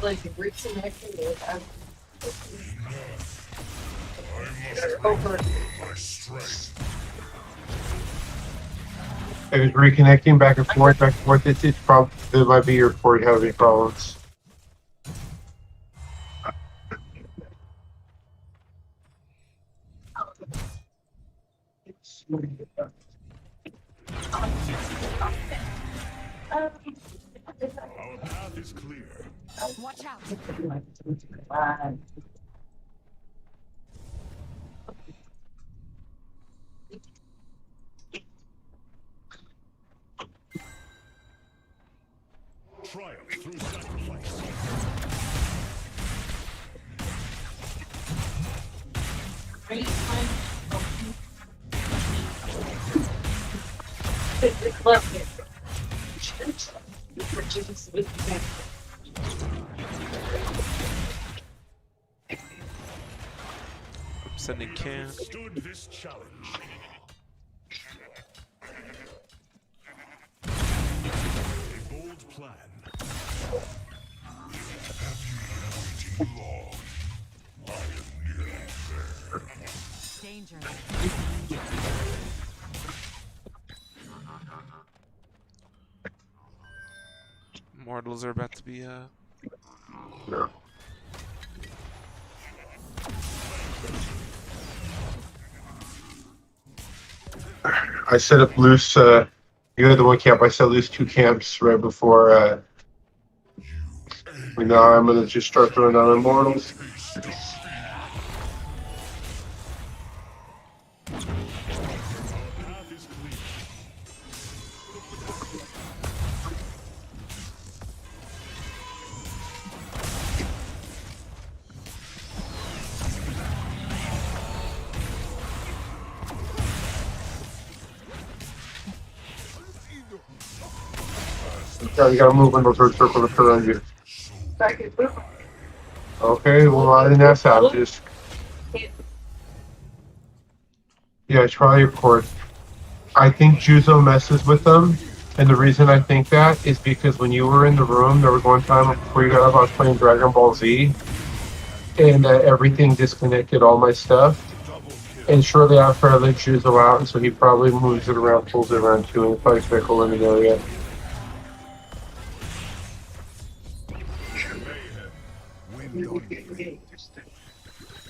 Like reconnecting with over. My strength. If it's reconnecting back and forth, it's probably there might be your port having problems. Our path is clear. Watch out. Triumph through sacrifice. I'm sending Cam. Stood this challenge. A bold plan. Have you been waiting long? I am nearly there. Danger. Mortals are about to be No. I set up loose. You had the one camp. I set loose 2 camps right before. Now I'm gonna just start throwing down immortals. Path is clear. Yeah, you gotta move in reverse circle to around you. Back at Blue. Okay, well I didn't ask that. Just Yeah, it's probably a court. I think Juzo messes with them, and the reason I think that is because when you were in the room, there was one time before you got up, I was playing Dragon Ball Z, and everything disconnected all my stuff. And shortly after, I let Juzo out, and so he probably moves it around, pulls it around too, and it's probably fickle in the area.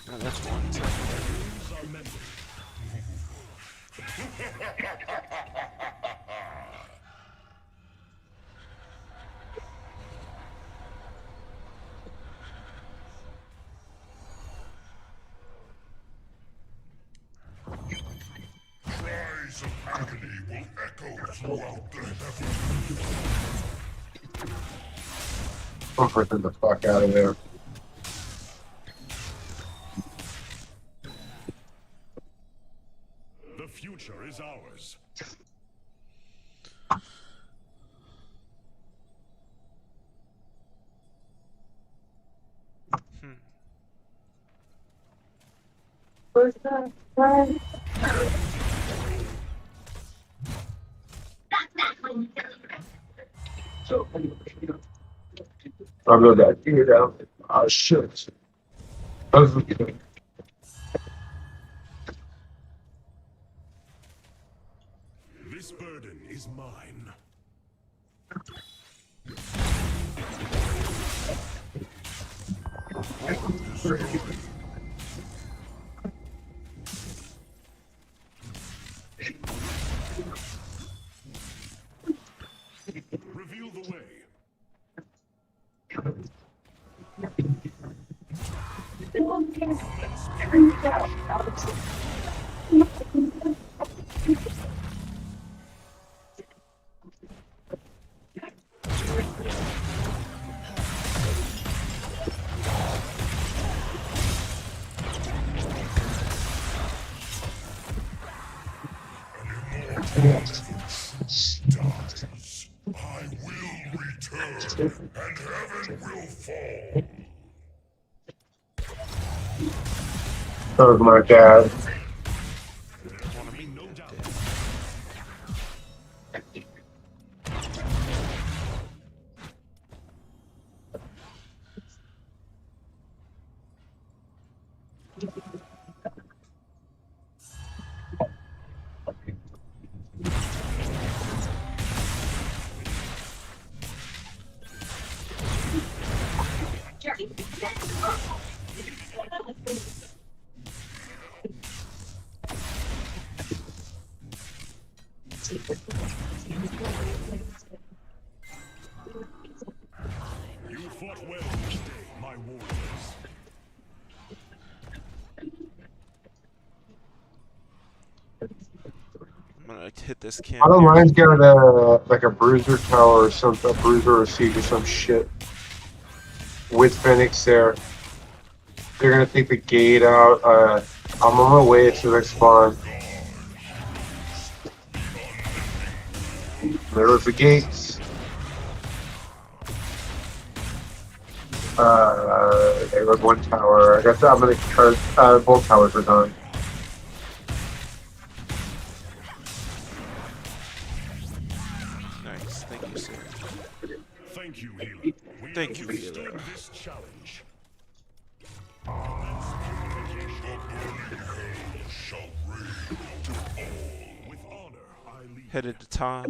Oh, that's one. Cries of agony will echo throughout the heavens. I'm freaking the fuck out of there. The future is ours. I'll go that figured out. Oh shit. This burden is mine. Reveal the way. Dies. I will return, and heaven will fall. That was my dad. No doubt. You fought well this day, my warriors. I'm gonna hit this I camp don't here. mind got like a bruiser tower or something, a bruiser or siege or some shit with Phoenix there. They're gonna take the gate out. I'm on my way to the spawn. There was the gates. There was one tower. I guess I'm gonna charge. Both towers are done. Nice, thank you, sir. Thank you, healer. We Thank you, have withstood healer. this challenge. Shall reign over all. With honor, I lead. Headed to top.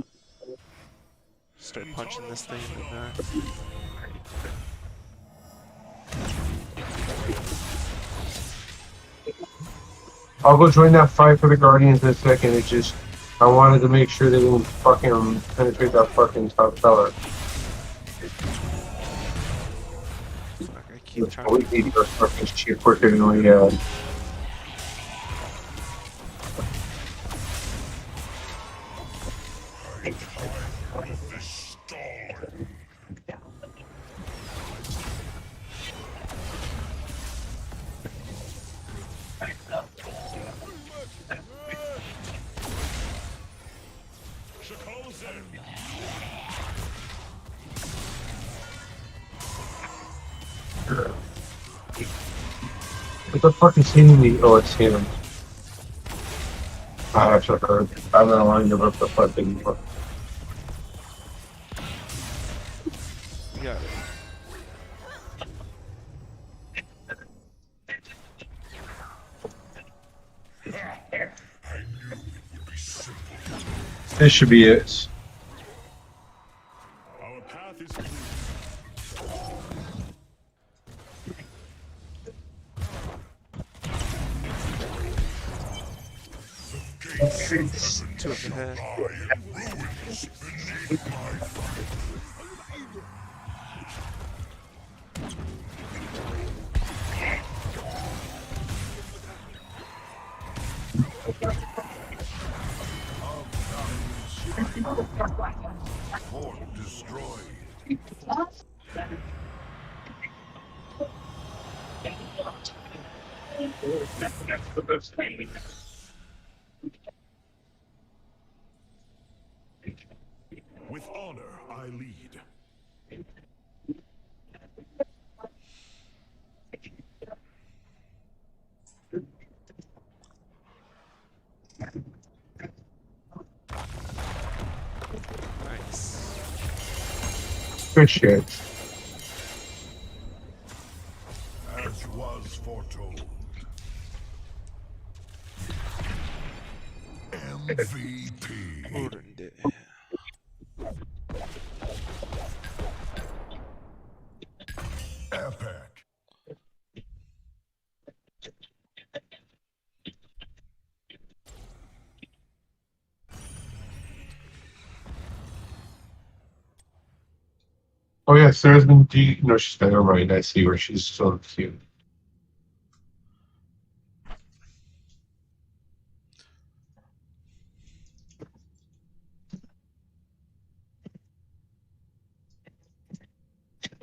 Start punching this thing in the nuts. I'll go join that fight for the Guardians in a second. It's just I wanted to make sure they didn't fucking penetrate that fucking top tower. Like I keep trying We to. need your fucking shit quicker than we have. This star. Shakal Zen. What the fuck is hitting me? Oh, it's him. I actually heard. I don't want to give up the fun thing anymore. You got it. This should be it. Our path is clear. Two up ahead. Fort destroyed. With honor, I lead. Nice. Good shit. As was foretold. MVP. Earned it. Epic. Oh yeah, Sarah's been no, she's been right. I see where she's so cute.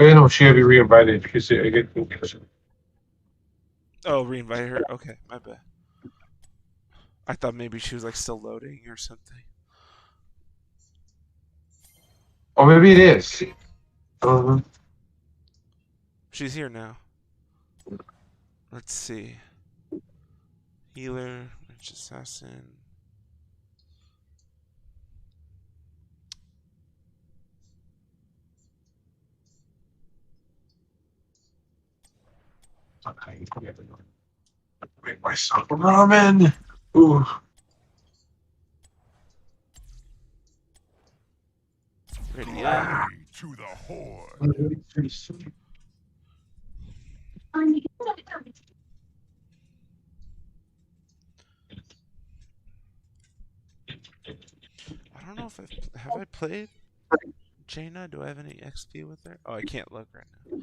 Oh yeah, no, she had to be re-invited because I get confused. Oh, re-invite her. Okay, my bad. I thought maybe she was like still loading or something. Oh, maybe it is. She's here now. Let's see. Healer, Rich Assassin. Make myself a ramen. Ooh. Ready up. To the horde. I don't know if I played Jaina. Do I have any XP with her? Oh, I can't look right now.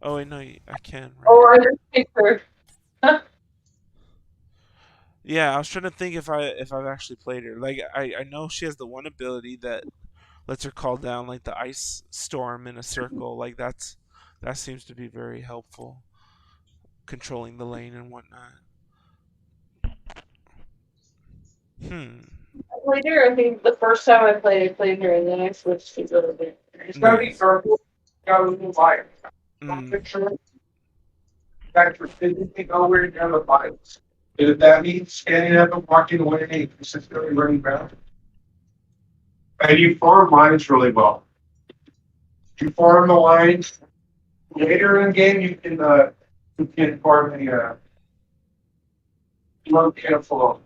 Oh wait, no, I can. Right? Oh, I just picked her. Yeah, I was trying to think if I've actually played her. Like I know she has the one ability that lets her call down like the ice storm in a circle. Like that seems to be very helpful, controlling the lane and whatnot. I played her, I think the first time I played her, and then I switched to the other bit. It's gotta be Nice. purple. Gotta be fire. Picture. Back for physically nowhere down the files. If that means standing up and walking away, consistently running around. And you form lines really well. You form the lines later in the game. You can form the lung cancel.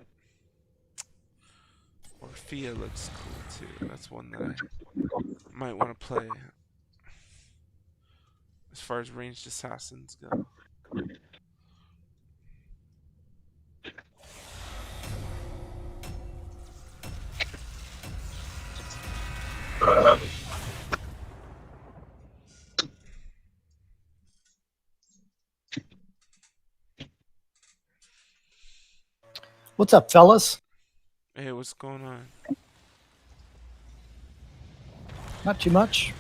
Orphea looks cool too. That's one that I might want to play. As far as ranged assassins go. What's up, fellas? Hey, what's going on? Not too much.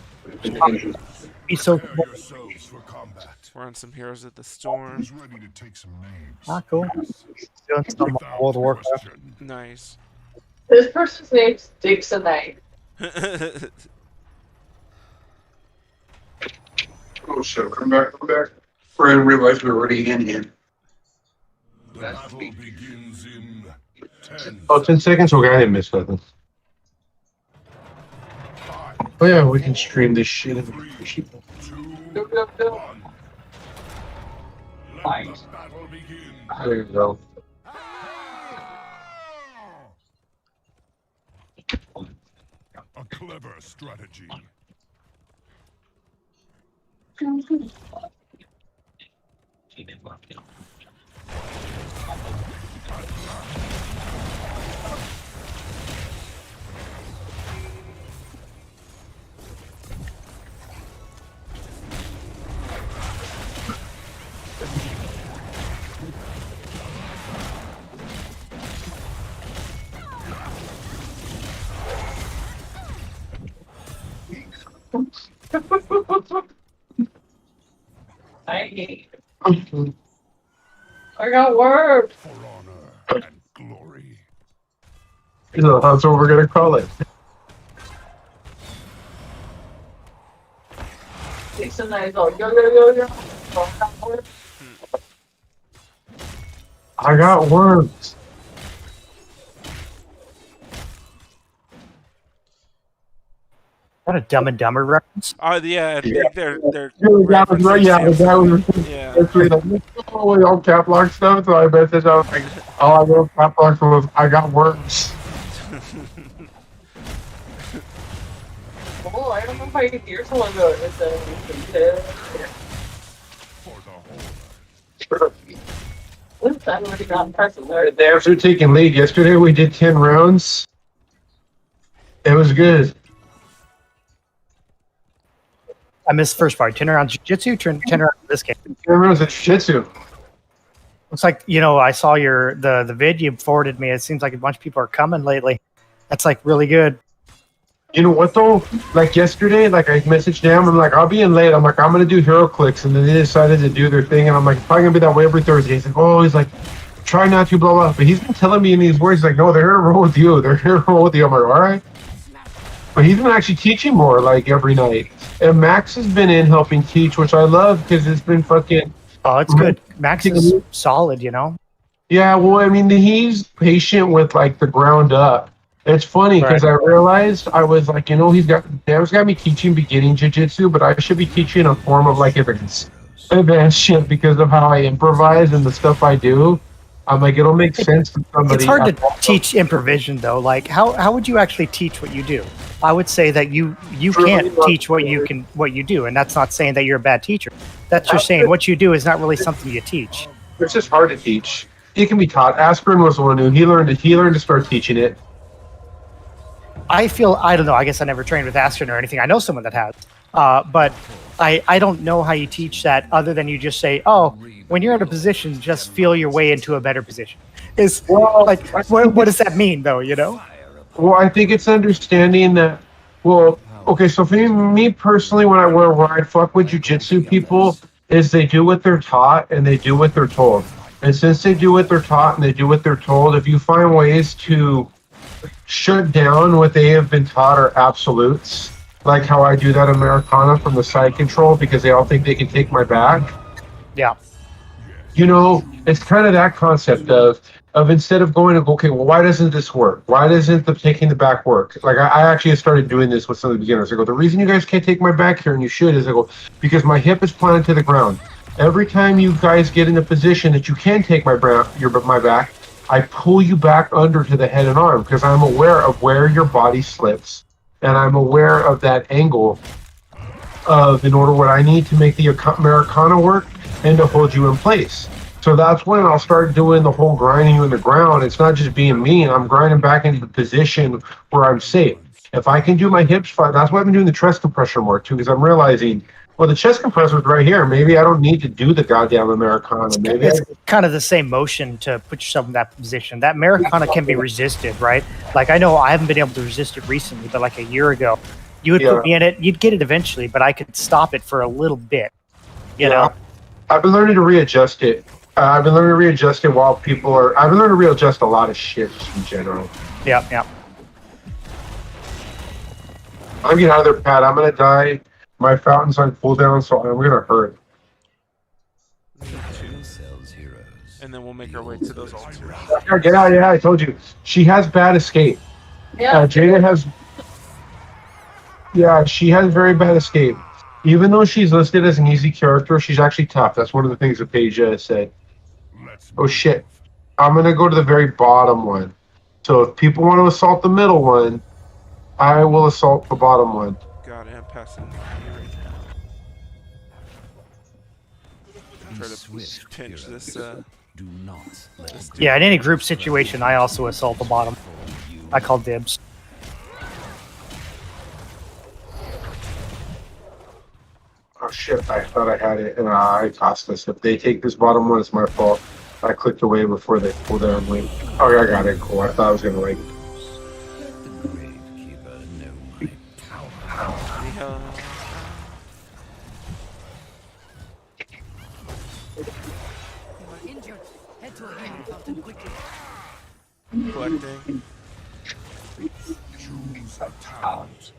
Be so Prepare yourselves for combat. We're on some Heroes of the Storm. Who's ready to take some names? cool. Doing some Without World of Warcraft. question. Nice. This person's name's Dixonite. Oh shit! Come back! I didn't realize we were already in here. The battle begins in Oh, 10 seconds? Okay, I didn't miss nothing. Oh yeah, we can stream this shit. There you go. A clever strategy. I got work. For honor and glory. So that's what we're gonna call it. Jason and I go, yo. I got worms. Is that a Dumb and Dumber reference? Oh yeah, I think they're Yeah, that was right. Yeah, that was yeah. actually all cap lock stuff. So I messaged. I was like, all I wrote cap lock was, I got worms. Oh, I don't know if I can hear someone go. It's For the whole. What's that? Already got impressive there. The Avs are taking lead. Yesterday we did 10 rounds. It was good. I missed the first part. 10 around jiu-jitsu, 10 around this game. 10 rounds of jiu-jitsu. Looks like, you know, I saw the vid you forwarded me. It seems like a bunch of people are coming lately. That's like really good. You know what though? Like yesterday, like I messaged them. I'm like, I'll be in late. I'm like, I'm gonna do hero clicks, and then they decided to do their thing, and I'm like, probably gonna be that way every Thursday. He's like, oh, he's like, try not to, blah blah. But he's been telling me in these words, like, no, they're here to roll with you. They're here to roll with you. I'm like, all right. But he's been actually teaching more, like every night. And Max has been in helping teach, which I love because it's been fucking. Oh, it's good. Max is solid, you know. Yeah, well, I mean, he's patient with like the ground up. It's funny because I realized I was like, you know, Dan's got me teaching beginning jiu-jitsu, but I should be teaching a form of like advanced shit because of how I improvise and the stuff I do. I'm like, it'll make sense to somebody. It's hard to teach improvisation though. Like, how would you actually teach what you do? I would say that you can't teach what you do, and that's not saying that you're a bad teacher. That's just saying what you do is not really something you teach. It's just hard to teach. It can be taught. Aspirin was the one who he learned to start teaching it. I don't know. I guess I never trained with Aston or anything. I know someone that has, but I don't know how you teach that other than you just say, oh, when you're in a position, just feel your way into a better position. What does that mean though? You know? Well, I think it's understanding that. Well, okay, so for me personally, where I fuck with jujitsu people is they do what they're taught and they do what they're told. And since they do what they're taught and they do what they're told, if you find ways to shut down what they have been taught are absolutes, like how I do that Americana from the side control because they all think they can take my back. Yeah. You know, it's kind of that concept of instead of going to, okay, well, why doesn't this work? Why doesn't taking the back work? Like I actually started doing this with some of the beginners. I go, the reason you guys can't take my back here, and you should, is I go, because my hip is planted to the ground. Every time you guys get in a position that you can take my back, I pull you back under to the head and arm because I'm aware of where your body slips, and I'm aware of that angle of in order what I need to make the Americana work and to hold you in place. So that's when I'll start doing the whole grinding you in the ground. It's not just being mean. I'm grinding back into the position where I'm safe. If I can do my hips fine, that's why I've been doing the chest compressor more too, because I'm realizing, well, the chest compressor is right here. Maybe I don't need to do the goddamn Americana. Maybe it's kind of the same motion to put yourself in that position. That Americana can be resisted, right? Like I know I haven't been able to resist it recently, but like a year ago, you would put me in it. You'd get it eventually, but I could stop it for a little bit. You know, I've been learning to readjust it. I've been learning to readjust it while people are. I've been learning to readjust a lot of shit in general. Yeah. I'm getting out of there, Pat. I'm gonna die. My fountain's on cooldown, so I'm gonna hurt. and then we'll make our way to those altars. Yeah, I told you. She has bad escape. Yeah. Jada has. Yeah, she has very bad escape. Even though she's listed as an easy character, she's actually tough. That's one of the things that Paige said. Oh shit. I'm gonna go to the very bottom one. So if people want to assault the middle one, I will assault the bottom one. God, I'm passing the key right now. Try to pinch this. Do not let This dude. Yeah, in any group situation, I also assault the bottom. I call dibs. Oh shit, I thought I had it and I tossed this. If they take this bottom one, it's my fault. I clicked away before they pulled it on link. Oh yeah, I got it. Cool. I thought I was gonna like. the gravekeeper know my power. Yeah. You are injured. Head to a healing fountain quickly. Collecting. Choose a talent.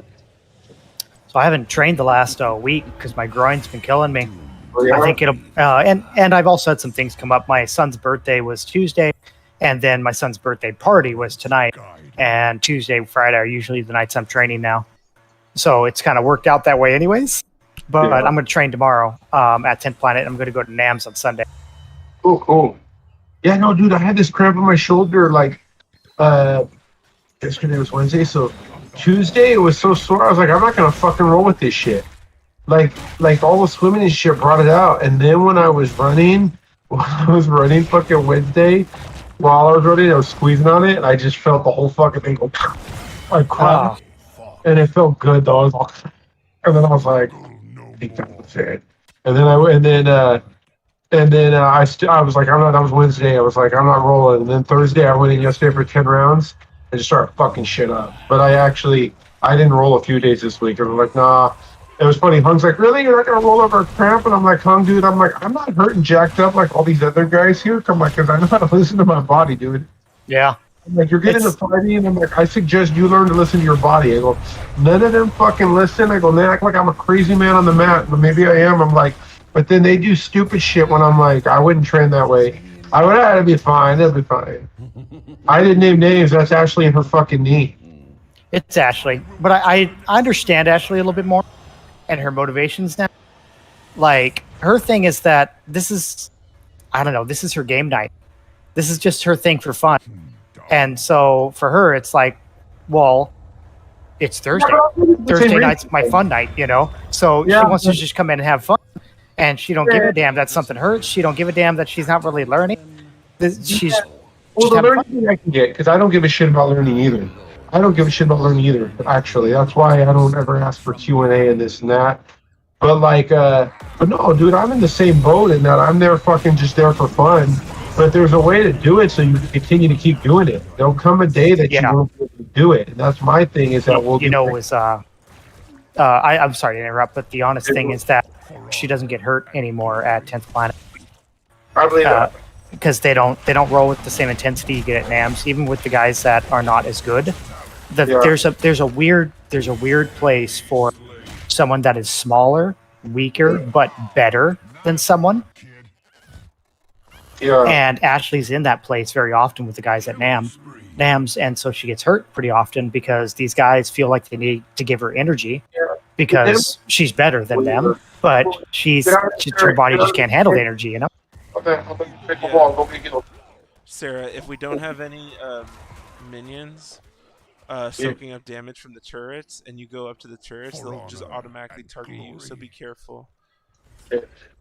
So I haven't trained the last week because my groin's been killing me. Oh, yeah? I think it'll, and I've also had some things come up. My son's birthday was Tuesday, and then my son's birthday party was tonight. And Tuesday, Friday are usually the nights I'm training now. So it's kind of worked out that way, anyways. But Yeah. I'm going to train tomorrow at 10th Planet. I'm going to go to NAMS on Sunday. Oh, cool. Yeah, no, dude, I had this cramp in my shoulder like yesterday was Wednesday, so Tuesday it was so sore. I was like, I'm not gonna fucking roll with this shit. Like all the swimming and shit brought it out. And then when I was running fucking Wednesday, while I was running, I was squeezing on it, and I just felt the whole fucking thing go like crap. And it felt good though. And then I was like, I think that was it. And then I was like, I'm not. That was Wednesday. I was like, I'm not rolling. And then Thursday, I went in yesterday for 10 rounds and just started fucking shit up. But I didn't roll a few days this week. And I'm like, nah. It was funny. Hung's like, really? You're not gonna roll over a cramp? And I'm like, Hung, dude. I'm like, I'm not hurting jacked up like all these other guys here. I'm like, because I know how to listen to my body, dude. Yeah. I'm like, you're getting into fighting, and I'm like, I suggest you learn to listen to your body. I go, none of them fucking listen. I go, they act like I'm a crazy man on the mat, but maybe I am. I'm like, but then they do stupid shit when I'm like, I wouldn't train that way. I would have to be fine. It'll be fine. I didn't name names. That's Ashley and her fucking knee. It's Ashley. But I understand Ashley a little bit more and her motivations now. Like, her thing is that this is her game night. This is just her thing for fun. And so for her, it's like, well, it's Thursday. Thursday night's my fun night, you know? So she wants to just come in and have fun. And she don't give a damn that something hurts. She don't give a damn that she's not really learning. She's Well, the learning thing I can get, because I don't give a shit about learning either. I don't give a shit about learning either, actually. That's why I don't ever ask for Q&A and this and that. But like, but no, dude, I'm in the same boat in that I'm there fucking just there for fun. But there's a way to do it so you can continue to keep doing it. There'll come a day that you won't be able to do it. And that's my thing is that I'm sorry to interrupt, but the honest thing is that she doesn't get hurt anymore at 10th Planet. I believe that. Because they don't roll with the same intensity you get at NAMS, even with the guys that are not as good. There's a weird place for someone that is smaller, weaker, but better than someone. Yeah. And Ashley's in that place very often with the guys at NAMS, and so she gets hurt pretty often because these guys feel like they need to give her energy because she's better than them, but her body just can't handle the energy, you know? Sarah, if we don't have any minions soaking up damage from the turrets, and you go up to the turrets, they'll just automatically target you. So be careful.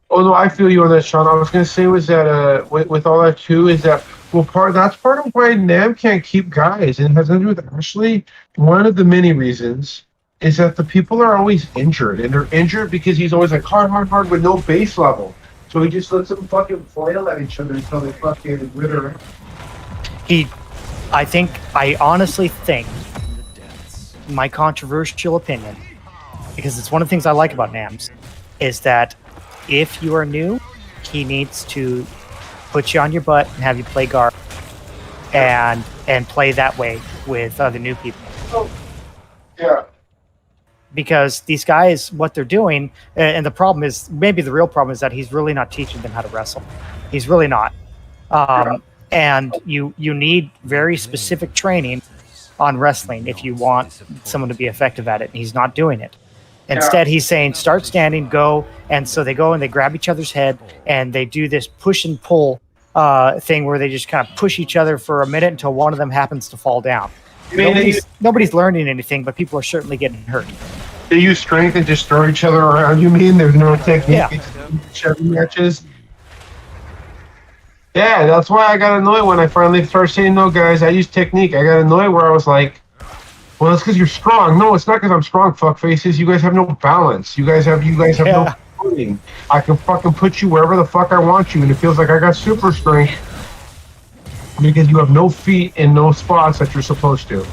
Oh no, I feel you on that, Sean. I was gonna say was that with all that too is that that's part of why Nam can't keep guys, and it has nothing to do with Ashley. One of the many reasons is that the people are always injured, and they're injured because he's always like hard with no base level. So he just lets them fucking flail at each other until they fucking wither out. I honestly think, my controversial opinion, because it's one of the things I like about NAMS, is that if you are new, he needs to put you on your butt and have you play guard and play that way with other new people. Oh, yeah. Because these guys, what they're doing, and the problem is, maybe the real problem is that he's really not teaching them how to wrestle. He's really not. And you need very specific training on wrestling if you want someone to be effective at it. And he's not doing it. Instead, he's saying, start standing, go. And so they go and they grab each other's head and they do this push and pull thing where they just kind of push each other for a minute until one of them happens to fall down. Nobody's learning anything, but people are certainly getting hurt. They use strength and just throw each other around. You mean there's no technique in matches? Yeah, that's why I got annoyed when I finally started saying, no, guys, I use technique. I got annoyed where I was like, well, it's because you're strong. No, it's not because I'm strong, fuckfaces. You guys have no balance. You guys have no footing. I can fucking put you wherever the fuck I want you, and it feels like I got super strength because you have no feet and no spots that you're supposed to.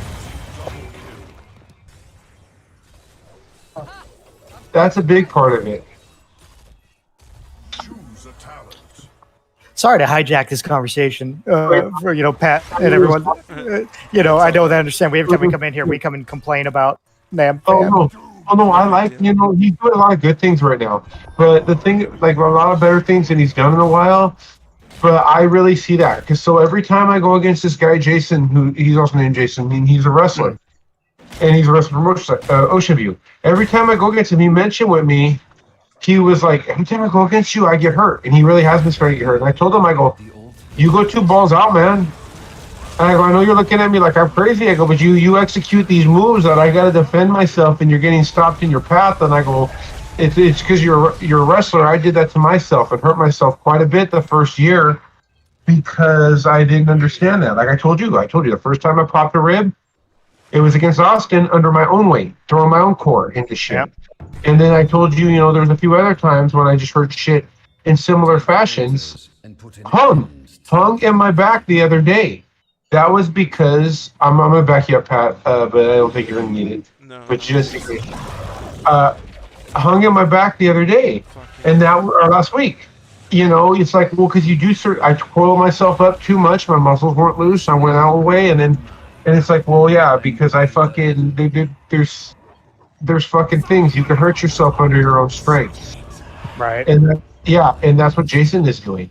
That's a big part of it. Choose a talent. Sorry to hijack this conversation for Pat and everyone. I don't understand. Every time we come in here, we come and complain about Nam. Oh no, I like he's doing a lot of good things right now. But the thing, like a lot of better things than he's done in a while. But I really see that because so every time I go against this guy Jason, who he's also named Jason, I mean he's a wrestler, and he's a wrestler from Ocean View. Every time I go against him, he mentioned with me. He was like, every time I go against you, I get hurt. And he really has been starting to get hurt. And I told him, I go, you go 2 balls out, man. And I go, I know you're looking at me like I'm crazy. I go, but you execute these moves that I got to defend myself and you're getting stopped in your path. And I go, it's because you're a wrestler. I did that to myself and hurt myself quite a bit the first year because I didn't understand that. Like I told you the first time I popped a rib, it was against Austin under my own weight, throwing my own core into shit. Yep. And then I told you, there's a few other times when I just heard shit in similar fashions. Hung in my back the other day. That was because I'm gonna back you up, Pat, but I don't think you're gonna need it. No. But just hung in my back the other day, and or last week. It's like, well, because you do I coiled myself up too much. My muscles weren't loose. I went out of the way, and it's like, well, yeah, because I fucking there's fucking things you can hurt yourself under your own strength, right? And that's what Jason is doing.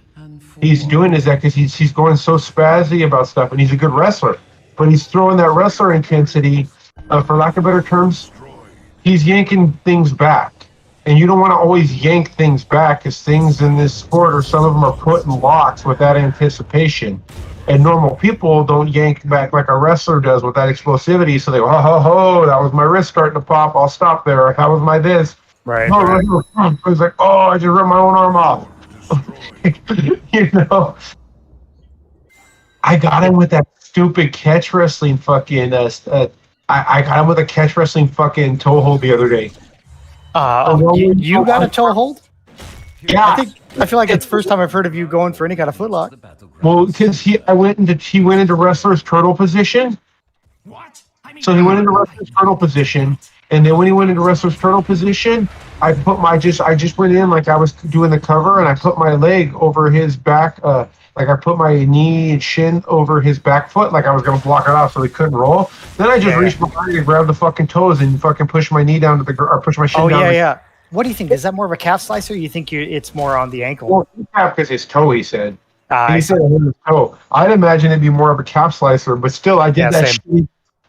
He's doing is that because he's going so spazzy about stuff, and he's a good wrestler, but he's throwing that wrestler intensity, for lack of better terms, he's yanking things back, and you don't want to always yank things back because things in this sport, or some of them are put in locks with that anticipation. And normal people don't yank back like a wrestler does with that explosivity. So they go, ho, that was my wrist starting to pop. I'll stop there. How was my this? Right. I was like, I just ripped my own arm off. I got him with that stupid catch wrestling fucking. I got him with a catch wrestling fucking toe hold the other day. You got a toe hold? Yeah. I feel like it's the first time I've heard of you going for any kind of footlock. Well, because he went into wrestler's turtle position. What? So he went into wrestler's turtle position, and then when he went into wrestler's turtle position, I just went in like I was doing the cover, and I put my leg over his back, like I put my knee and shin over his back foot, like I was gonna block it off so he couldn't roll. Then I just reached behind and grabbed the fucking toes and fucking pushed my knee down to the or push my shin down. Oh yeah. What do you think? Is that more of a calf slicer? Or you think it's more on the ankle? Well, calf because his toe. He said. He said his toe. I'd imagine it'd be more of a calf slicer, but still, I did that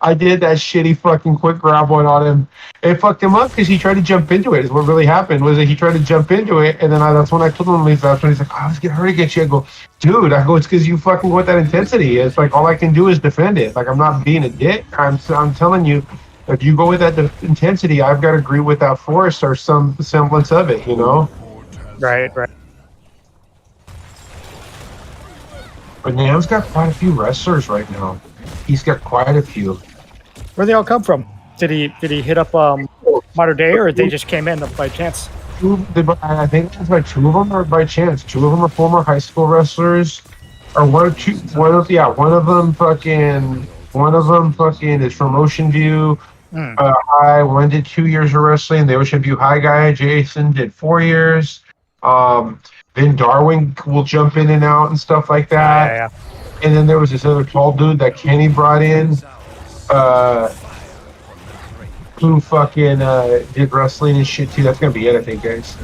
shitty fucking quick grab one on him. It fucked him up because he tried to jump into it. Is what really happened was that he tried to jump into it, and then that's when I told him. That's when he's like, "I was getting hurt against you." I go, "Dude," it's because you fucking want that intensity. It's like all I can do is defend it. Like I'm not being a dick. I'm telling you. If you go with that intensity, I've got to agree with that force or some semblance of it, Right. But Nam's got quite a few wrestlers right now. He's got quite a few. Where'd they all come from? Did he hit up Modern Day, or they just came in by chance? I think it's by 2 of them or by chance. 2 of them are former high school wrestlers, or one of them fucking is from Ocean View. One did 2 years of wrestling. The Ocean View High guy, Jason, did 4 years. Then Darwin will jump in and out and stuff like that. Yeah. And then there was this other tall dude that Kenny brought in, who fucking did wrestling and shit too. That's gonna be it, I think, guys.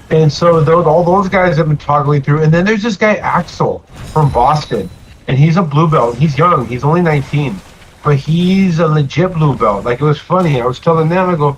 And so all those guys have been toggling through. And then there's this guy Axel from Boston, and he's a blue belt. He's young. He's only 19, but he's a legit blue belt. Like, it was funny. I was telling them,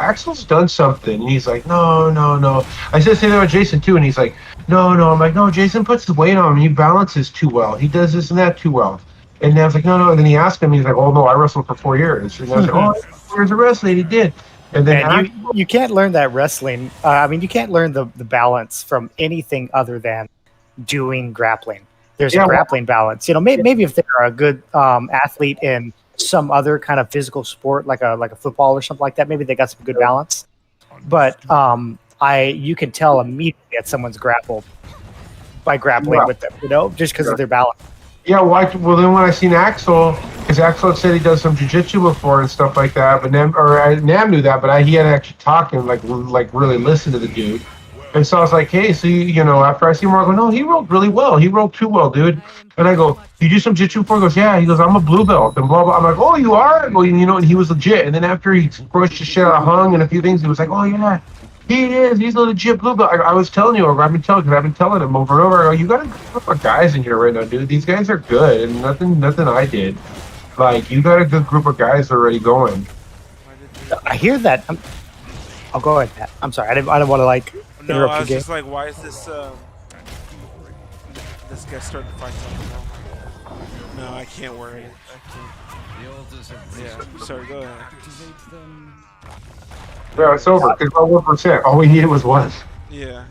Axel's done something. And he's like, no, no, no. I said the same thing with Jason too, and he's like, no, no. I'm like, no, Jason puts his weight on him. He balances too well. He does this and that too well. And I was like, no, no. And then he asked him, he's like, oh no, I wrestled for 4 years. And I was like, oh, 4 years of wrestling, he did. And then And you can't learn that wrestling. I mean, you can't learn the balance from anything other than doing grappling. There's a grappling balance. You know, maybe if they're a good athlete in some other kind of physical sport, like a football or something like that, maybe they got some good balance. But you can tell immediately that someone's grappled by grappling with them, you know, just because of their balance. Yeah, well, then when I seen Axel, because Axel said he does some jiu-jitsu before and stuff like that, but Nam knew that, but he hadn't actually talked and like really listened to the dude. And so I was like, hey, so you know, after I see him, I go, no, he rolled really well. He rolled too well, dude. And I go, you do some jiu-jitsu before? He goes, yeah. He goes, I'm a blue belt and blah blah. I'm like, oh, you are? I go, you know, and he was legit. And then after he pushed the shit out of Hung and a few things, he was like, oh yeah. He is. He's a legit blue belt. I was telling you, I've been telling him over and over. I go, you got a group of guys in here right now, dude. These guys are good, and nothing I did. Like, you got a good group of guys already going. I hear that. I'll go ahead, Pat. I'm sorry. I don't want to like interrupt No, I was your just game. like, why is this this guy starting to find something? No, I can't wear it. Yeah, sorry. Go ahead. Yeah, it's over. It's about 1%. All we needed was one. Yeah.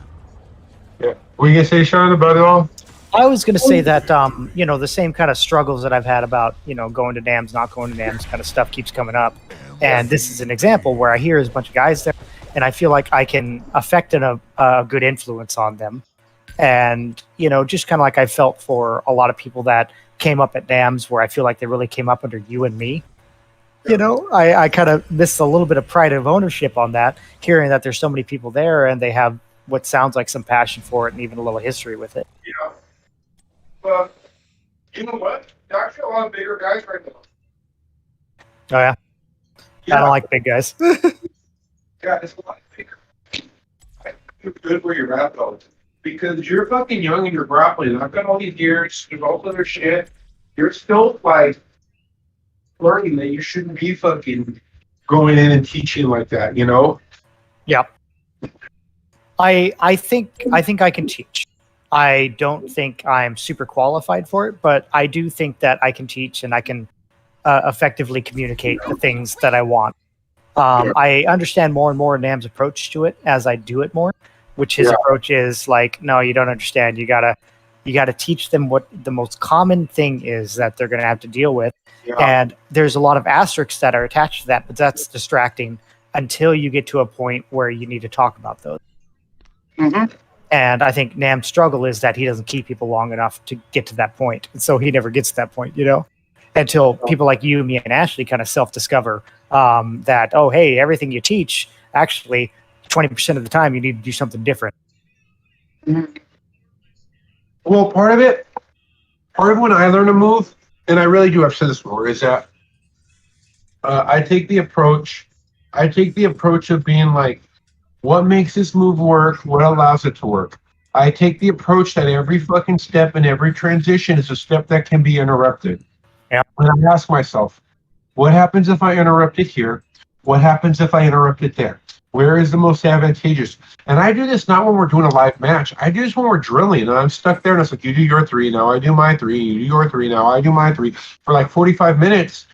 Yeah. What are you gonna say, Sean, about it all? I was going to say that, you know, the same kind of struggles that I've had about, you know, going to NAMs, not going to NAMs kind of stuff keeps coming up. And this is an example where I hear there's a bunch of guys there, and I feel like I can affect a good influence on them. And, you know, just kind of like I felt for a lot of people that came up at NAMs where I feel like they really came up under you and me. You know, I kind of missed a little bit of pride of ownership on that, hearing that there's so many people there and they have what sounds like some passion for it and even a little history with it. Yeah. But you know what? There's actually a lot of bigger guys right now. Oh, yeah? I don't like big guys. Yeah, it's a lot bigger. You're good where you're at, though. Because you're fucking young and you're grappling. I've got all these years, you've all other shit. You're still, like, learning that you shouldn't be fucking going in and teaching like that, you know? Yeah. I think I can teach. I don't think I'm super qualified for it, but I do think that I can teach and I can effectively communicate the things that I want. I understand more and more Nam's approach to it as I do it more, which his approach is like, no, you don't understand. You gotta teach them what the most common thing is that they're gonna have to deal with. Yeah. And there's a lot of asterisks that are attached to that, but that's distracting until you get to a point where you need to talk about those. Mm-hmm. And I think Nam's struggle is that he doesn't keep people long enough to get to that point. And so he never gets to that point, you know, until people like you, me, and Ashley kind of self-discover that, oh, hey, everything you teach, actually, 20% of the time you need to do something different. Mm-hmm. Well, part of when I learn a move, and I really do, I've said this before, is that I take the approach of being like, what makes this move work? What allows it to work? I take the approach that every fucking step and every transition is a step that can be interrupted. Yeah. And I ask myself, what happens if I interrupt it here? What happens if I interrupt it there? Where is the most advantageous? And I do this not when we're doing a live match. I do this when we're drilling, and I'm stuck there, and it's like, you do your 3, now I do my 3, you do your 3, now I do my 3, for like 45 minutes.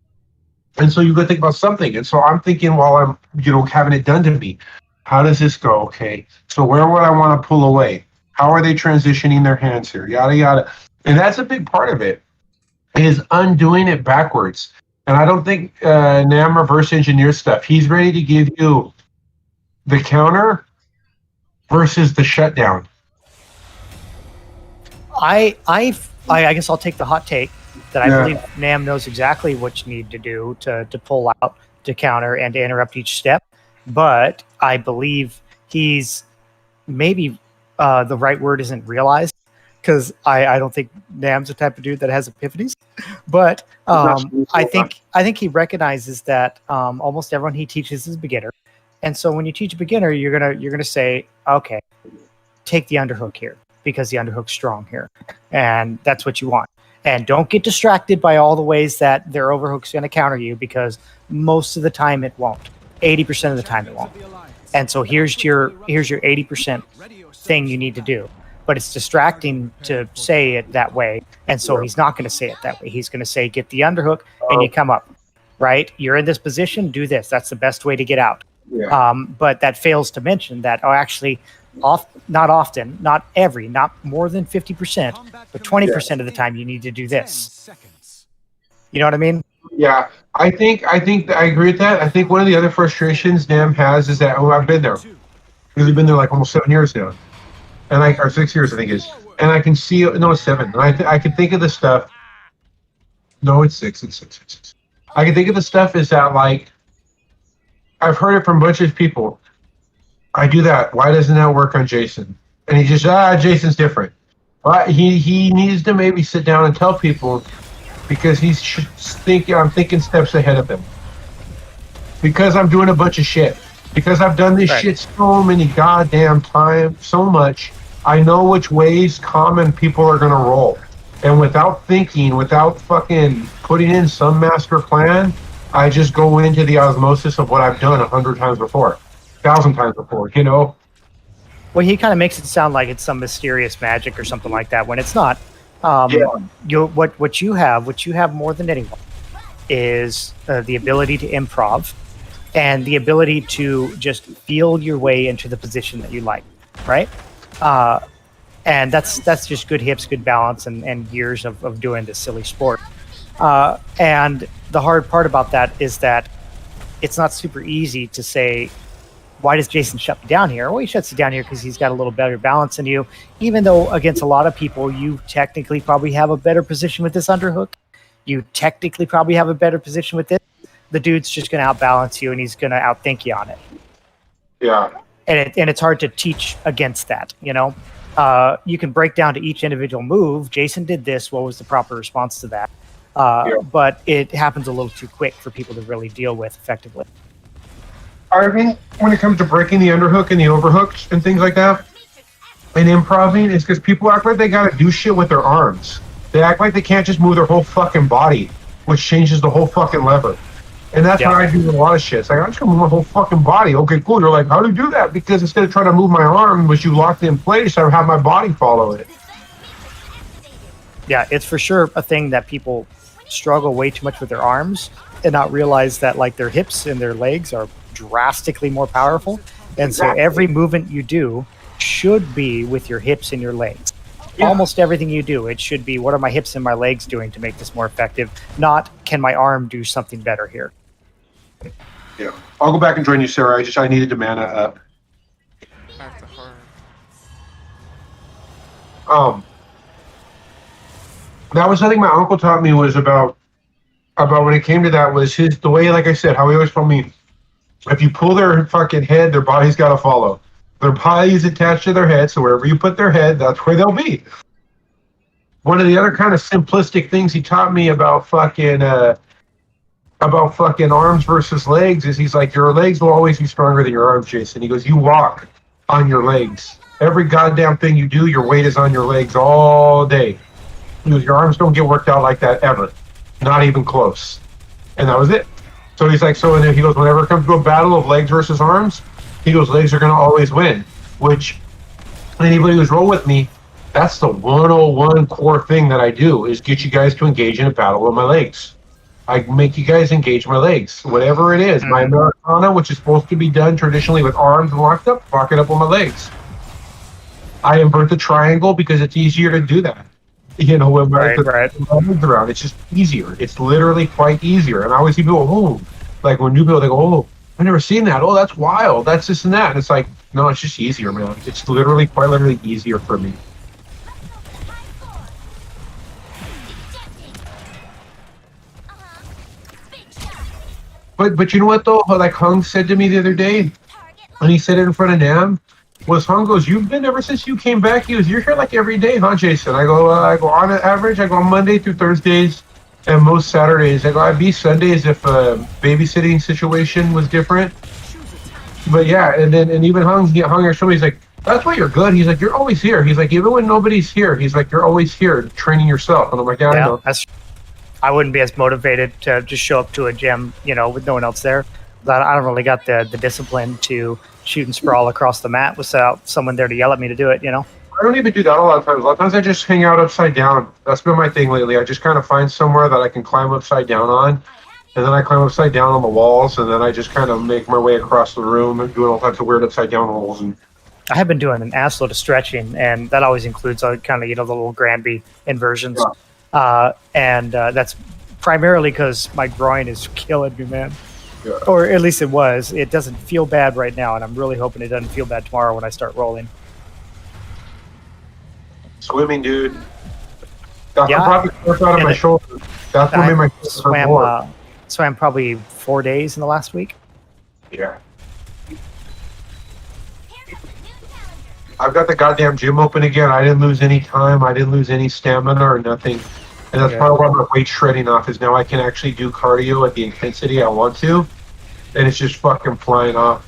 And so you got to think about something. And so I'm thinking while I'm, you know, having it done to me, how does this go? Okay, so where would I want to pull away? How are they transitioning their hands here? Yada, yada. And that's a big part of it, is undoing it backwards. And I don't think Nam reverse engineers stuff. He's ready to give you the counter versus the shutdown. I guess I'll take the hot take that I believe Nam knows exactly what you need to do to pull out, to counter, and to interrupt each step. But I believe he's maybe the right word isn't realized, because I don't think Nam's the type of dude that has epiphanies. But I think he recognizes that almost everyone he teaches is a beginner, And so when you teach a beginner, you're gonna say, okay, take the underhook here because the underhook's strong here, and that's what you want. And don't get distracted by all the ways that their overhook's going to counter you, because most of the time it won't. 80% of the time it won't. And so here's your 80% thing you need to do. But it's distracting to say it that way, and so he's not going to say it that way. He's going to say, get the underhook, and you come up, right? You're in this position, do this. That's the best way to get out. Yeah. But that fails to mention that, actually, not often, not more than 50%, but 20% of the time you need to do this. You know what I mean? Yeah, I think I agree with that. I think one of the other frustrations Nam has is that I've been there. We've been there like almost 7 years now, and or 6 years I think it is. And I can see it's 7. And I can think of the stuff. No, it's 6. It's 6. I can think of the stuff is that, like, I've heard it from a bunch of people. I do that. Why doesn't that work on Jason? And he just, Jason's different. But he needs to maybe sit down and tell people, because I'm thinking steps ahead of him. Because I'm doing a bunch of shit. Because I've done this shit so many goddamn times, so much, I know which ways common people are going to roll. And without thinking, without fucking putting in some master plan, I just go into the osmosis of what I've done 100 times before. 1,000 times before, you know? Well, he kind of makes it sound like it's some mysterious magic or something like that, when it's not. What you have more than anyone is the ability to improv and the ability to just feel your way into the position that you like, right? And that's just good hips, good balance, and years of doing this silly sport. And the hard part about that is that it's not super easy to say, why does Jason shut me down here? Well, he shuts you down here because he's got a little better balance than you, even though against a lot of people, you technically probably have a better position with this underhook. You technically probably have a better position with this. The dude's just going to outbalance you, and he's going to outthink you on it. Yeah. And it's hard to teach against that, you know? You can break down to each individual move. Jason did this. What was the proper response to that? But it happens a little too quick for people to really deal with effectively. I think when it comes to breaking the underhook and the overhooks and things like that, and improving, it's because people act like they gotta do shit with their arms. They act like they can't just move their whole fucking body, which changes the whole fucking lever. And that's how I do with a lot of shit. It's like, I'm just gonna move my whole fucking body. Okay, cool. You're like, how do you do that? Because instead of trying to move my arm, which you locked in place, I have my body follow it. Yeah, it's for sure a thing that people struggle way too much with their arms and not realize that, like, their hips and their legs are drastically more powerful. And so every movement you do should be with your hips and your legs. Almost everything you do, it should be, what are my hips and my legs doing to make this more effective? Not, can my arm do something better here? Yeah. I'll go back and join you, Sarah. I needed to mana up. That's a hard. That was something my uncle taught me, was about when it came to that, was the way, like I said, how he always told me, if you pull their fucking head, their body's got to follow. Their body is attached to their head, so wherever you put their head, that's where they'll be. One of the other kind of simplistic things he taught me about fucking arms versus legs is, he's like, your legs will always be stronger than your arms, Jason. He goes, you walk on your legs. Every goddamn thing you do, your weight is on your legs all day. He goes, your arms don't get worked out like that ever. Not even close. And that was it. So he's like, and then he goes, whenever it comes to a battle of legs versus arms, he goes, legs are going to always win. Which, anybody who's rolled with me, that's the 101 core thing that I do, is get you guys to engage in a battle with my legs. I make you guys engage my legs. Whatever it is. My Americana, which is supposed to be done traditionally with arms and locked up, lock it up with my legs. I invert the triangle because it's easier to do that. You know, when my legs around, it's just easier. It's literally quite easier. And I always see people, like when new people, they go, I've never seen that. Oh, that's wild. That's this and that. And it's like, no, it's just easier, man. It's quite literally easier for me. But you know what, though? Like Hung said to me the other day, and he said it in front of Nam, was Hung goes, you've been ever since you came back. He goes, you're here like every day, huh, Jason? I go on average, I go on Monday through Thursdays and most Saturdays. I go, I'd be Sundays if a babysitting situation was different. But yeah, and even Hung showed me, he's like, that's why you're good. He's like, you're always here. He's like, even when nobody's here, he's like, you're always here training yourself. And I'm like, yeah, I know. I wouldn't be as motivated to just show up to a gym, with no one else there. I don't really got the discipline to shoot and sprawl across the mat without someone there to yell at me to do it, I don't even do that a lot of times. A lot of times I just hang out upside down. That's been my thing lately. I just kind of find somewhere that I can climb upside down on. And then I climb upside down on the walls, and then I just kind of make my way across the room and doing all types of weird upside down rolls. And I have been doing an assload of stretching, and that always includes kind of the little Granby inversions. Yeah. And that's primarily because my groin is killing me, man. Yeah. Or at least it was. It doesn't feel bad right now, and I'm really hoping it doesn't feel bad tomorrow when I start rolling. Swimming, dude. That's Yeah. probably out of my shoulder. That's what made my shoulder hurt more. Swam probably 4 days in the last week. Yeah. I've got the goddamn gym open again. I didn't lose any time. I didn't lose any stamina or nothing. And that's part of why my weight shredding off is now I can actually do cardio at the intensity I want to. And it's just fucking flying off.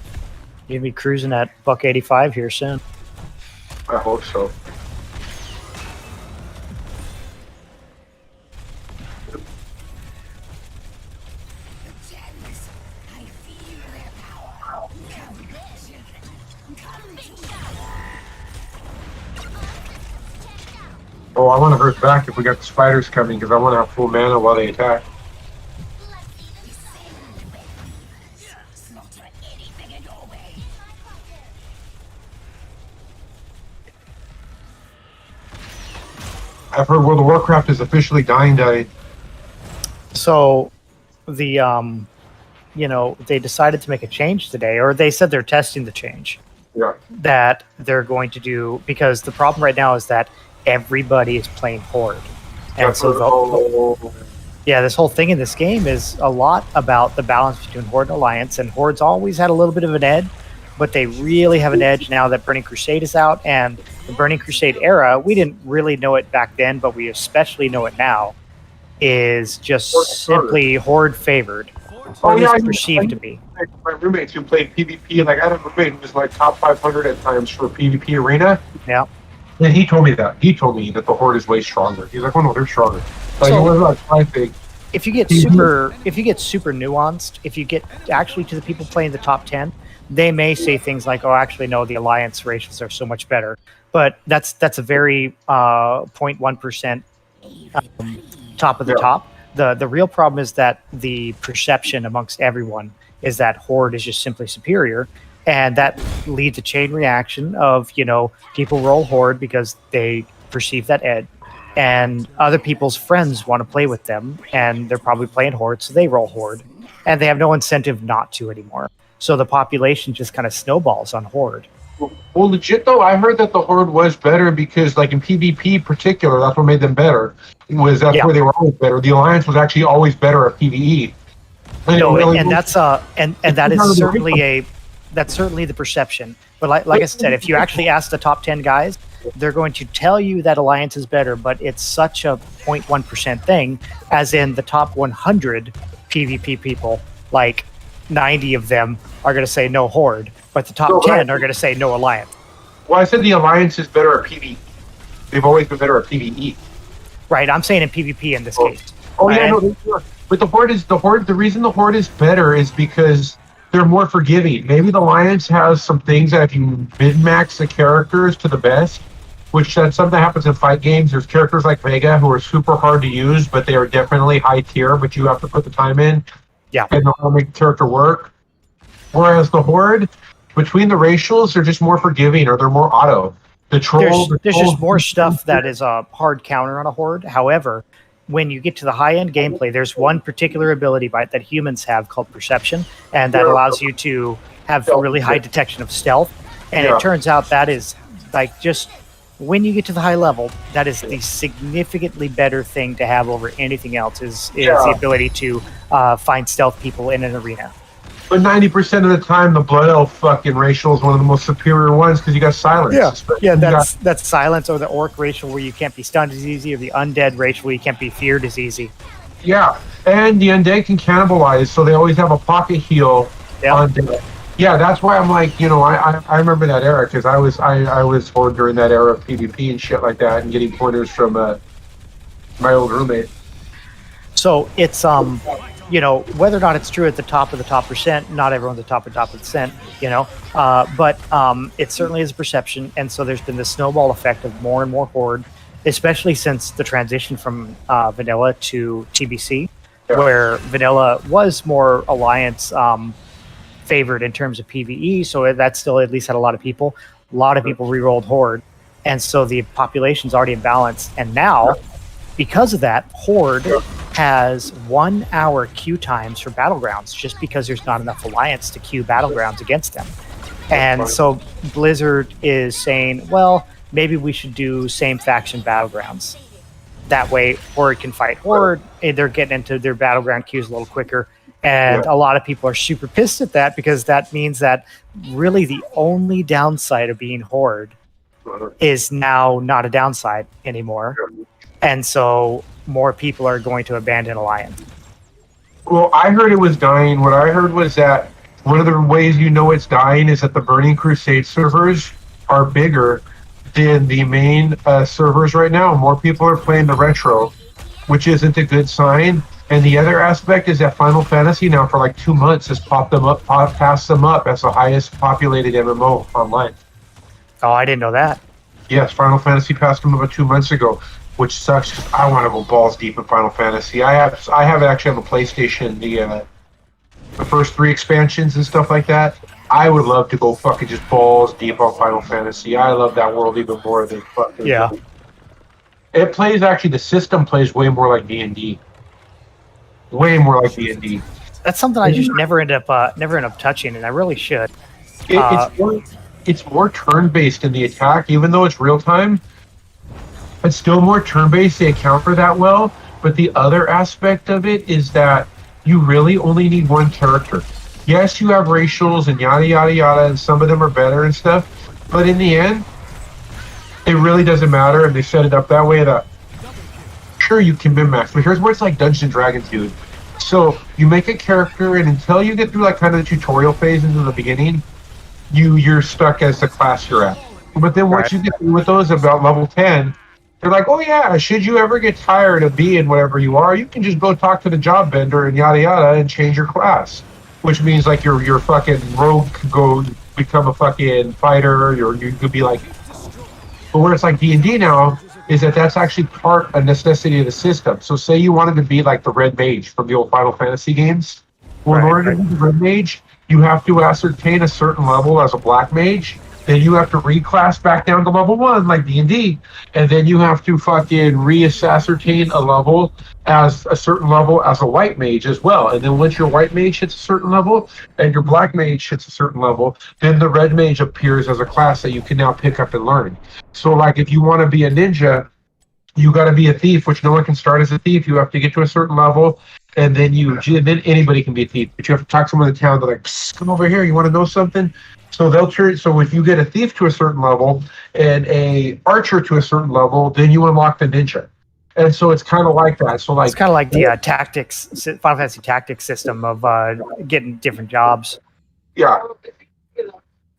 You'll be cruising at $185 here soon. I hope so. Oh, I want to hurt back if we got the spiders coming because I want to have full mana while they attack. I've heard World of Warcraft is officially dying. So, the they decided to make a change today, or they said they're testing the change. Yeah. That they're going to do, because the problem right now is that everybody is playing Horde, and so this whole thing in this game is a lot about the balance between Horde and Alliance. And Horde's always had a little bit of an edge, but they really have an edge now that Burning Crusade is out. And the Burning Crusade era, we didn't really know it back then, but we especially know it now, is just simply Horde favored. Horde is perceived to be. My roommates who played PvP, like I had a roommate who was like top 500 at times for PvP arena. Yeah. And he told me that. He told me that the Horde is way stronger. He's like, oh no, they're stronger. Like, if you get super nuanced, if you get actually to the people playing the top 10, they may say things like, "Oh, actually, no, the Alliance racials are so much better." But that's a very 0.1% top of the top. The real problem is that the perception amongst everyone is that Horde is just simply superior, and that leads to chain reaction of people roll Horde because they perceive that edge. And other people's friends want to play with them, and they're probably playing Horde, so they roll Horde. And they have no incentive not to anymore. So the population just kind of snowballs on Horde. Well, legit though, I heard that the Horde was better because, like in PvP in particular, that's what made them better. Where they were always better. The Alliance was actually always better at PvE. And that is certainly the perception. But like I said, if you actually ask the top 10 guys, they're going to tell you that Alliance is better, but it's such a 0.1% thing, as in the top 100 PvP people, like 90 of them are going to say no Horde, but the top 10 are going to say no Alliance. Well, I said the Alliance is better at PvE. They've always been better at PvE. Right, I'm saying in PvP in this case. Oh yeah, no, but the Horde. The reason the Horde is better is because they're more forgiving. Maybe the Alliance has some things that if you min-max the characters to the best, which that's something that happens in fight games. There's characters like Vega who are super hard to use, but they are definitely high tier, but you have to put the time in. Yeah. And know how to make the character work. Whereas the Horde, between the racials, they're just more forgiving, or they're more auto. There's just more stuff that is a hard counter on a Horde. However, when you get to the high-end gameplay, there's one particular ability that humans have called Perception, and that allows you to have really high detection of stealth. And it turns out that is, like, just when you get to the high level, that is the significantly better thing to have over anything else, is the ability to find stealth people in an arena. But 90% of the time, the Blood Elf fucking racial is one of the most superior ones because you got silence. That's silence, or the Orc racial where you can't be stunned as easy, or the Undead racial where you can't be feared as easy. Yeah, and the Undead can cannibalize, so they always have a pocket heal on deck. Yeah, that's why I'm like, I remember that era because I was Horde during that era of PvP and shit like that, and getting pointers from my old roommate. So it's whether or not it's true at the top of the top percent, not everyone's the top of the top percent, but it certainly is a perception, and so there's been this snowball effect of more and more Horde, especially since the transition from vanilla to TBC, Yeah. where vanilla was more alliance favored in terms of PVE, so that still at least had a lot of people. A lot of people re-rolled Horde, and so the population's already in balance, and now because of that, Horde has 1 hour queue times for Battlegrounds just because there's not enough Alliance to queue Battlegrounds against them. And so Blizzard is saying, well, maybe we should do same faction Battlegrounds. That way, Horde can fight Horde, and they're getting into their Battleground queues a little quicker. And a lot of people are super pissed at that because that means that really the only downside of being Horde is now not a downside anymore. And so more people are going to abandon Alliance. Well, I heard it was dying. What I heard was that one of the ways you know it's dying is that the Burning Crusade servers are bigger than the main servers right now. More people are playing the retro, which isn't a good sign. And the other aspect is that Final Fantasy now for like 2 months has passed them up as the highest populated MMO online. Oh, I didn't know that. Yes, Final Fantasy passed them about 2 months ago, which sucks because I want to go balls deep in Final Fantasy. I have it actually on the PlayStation, the first 3 expansions and stuff like that. I would love to go fucking just balls deep on Final Fantasy. I love that world even more than fucking. Yeah. It plays actually. The system plays way more like D&D. Way more like D&D. That's something I just never end up touching, and I really should. It's more turn-based in the attack, even though it's real time. It's still more turn-based. They account for that well. But the other aspect of it is that you really only need one character. Yes, you have racials and yada yada yada, and some of them are better and stuff. But in the end, it really doesn't matter, and they set it up that way that sure you can min-max. But here's where it's like Dungeons and Dragons, dude. So you make a character, and until you get through like kind of the tutorial phase into the beginning, you're stuck as the class you're at. But then once you get through with those about level 10, they're like, oh yeah, should you ever get tired of being whatever you are, you can just go talk to the job vendor and yada yada and change your class. Which means like your fucking rogue could go become a fucking fighter, or you could be like, but where it's like D&D now is that that's actually part a necessity of the system. So say you wanted to be like the Red Mage from the old Final Fantasy games. Well, in order to be the Red Mage, you have to ascertain a certain level as a Black Mage. Then you have to reclass back down to level 1 like D&D, and then you have to fucking ascertain a level as a certain level as a White Mage as well. And then once your White Mage hits a certain level and your Black Mage hits a certain level, then the Red Mage appears as a class that you can now pick up and learn. So like if you want to be a ninja, you got to be a thief, which no one can start as a thief. You have to get to a certain level, and then anybody can be a thief. But you have to talk to someone in the town. They're like, come over here. You want to know something? So they'll turn. So if you get a thief to a certain level and a archer to a certain level, then you unlock the ninja. And so it's kind of like that. So like it's kind of like the tactics, Final Fantasy tactics system of getting different jobs. Yeah.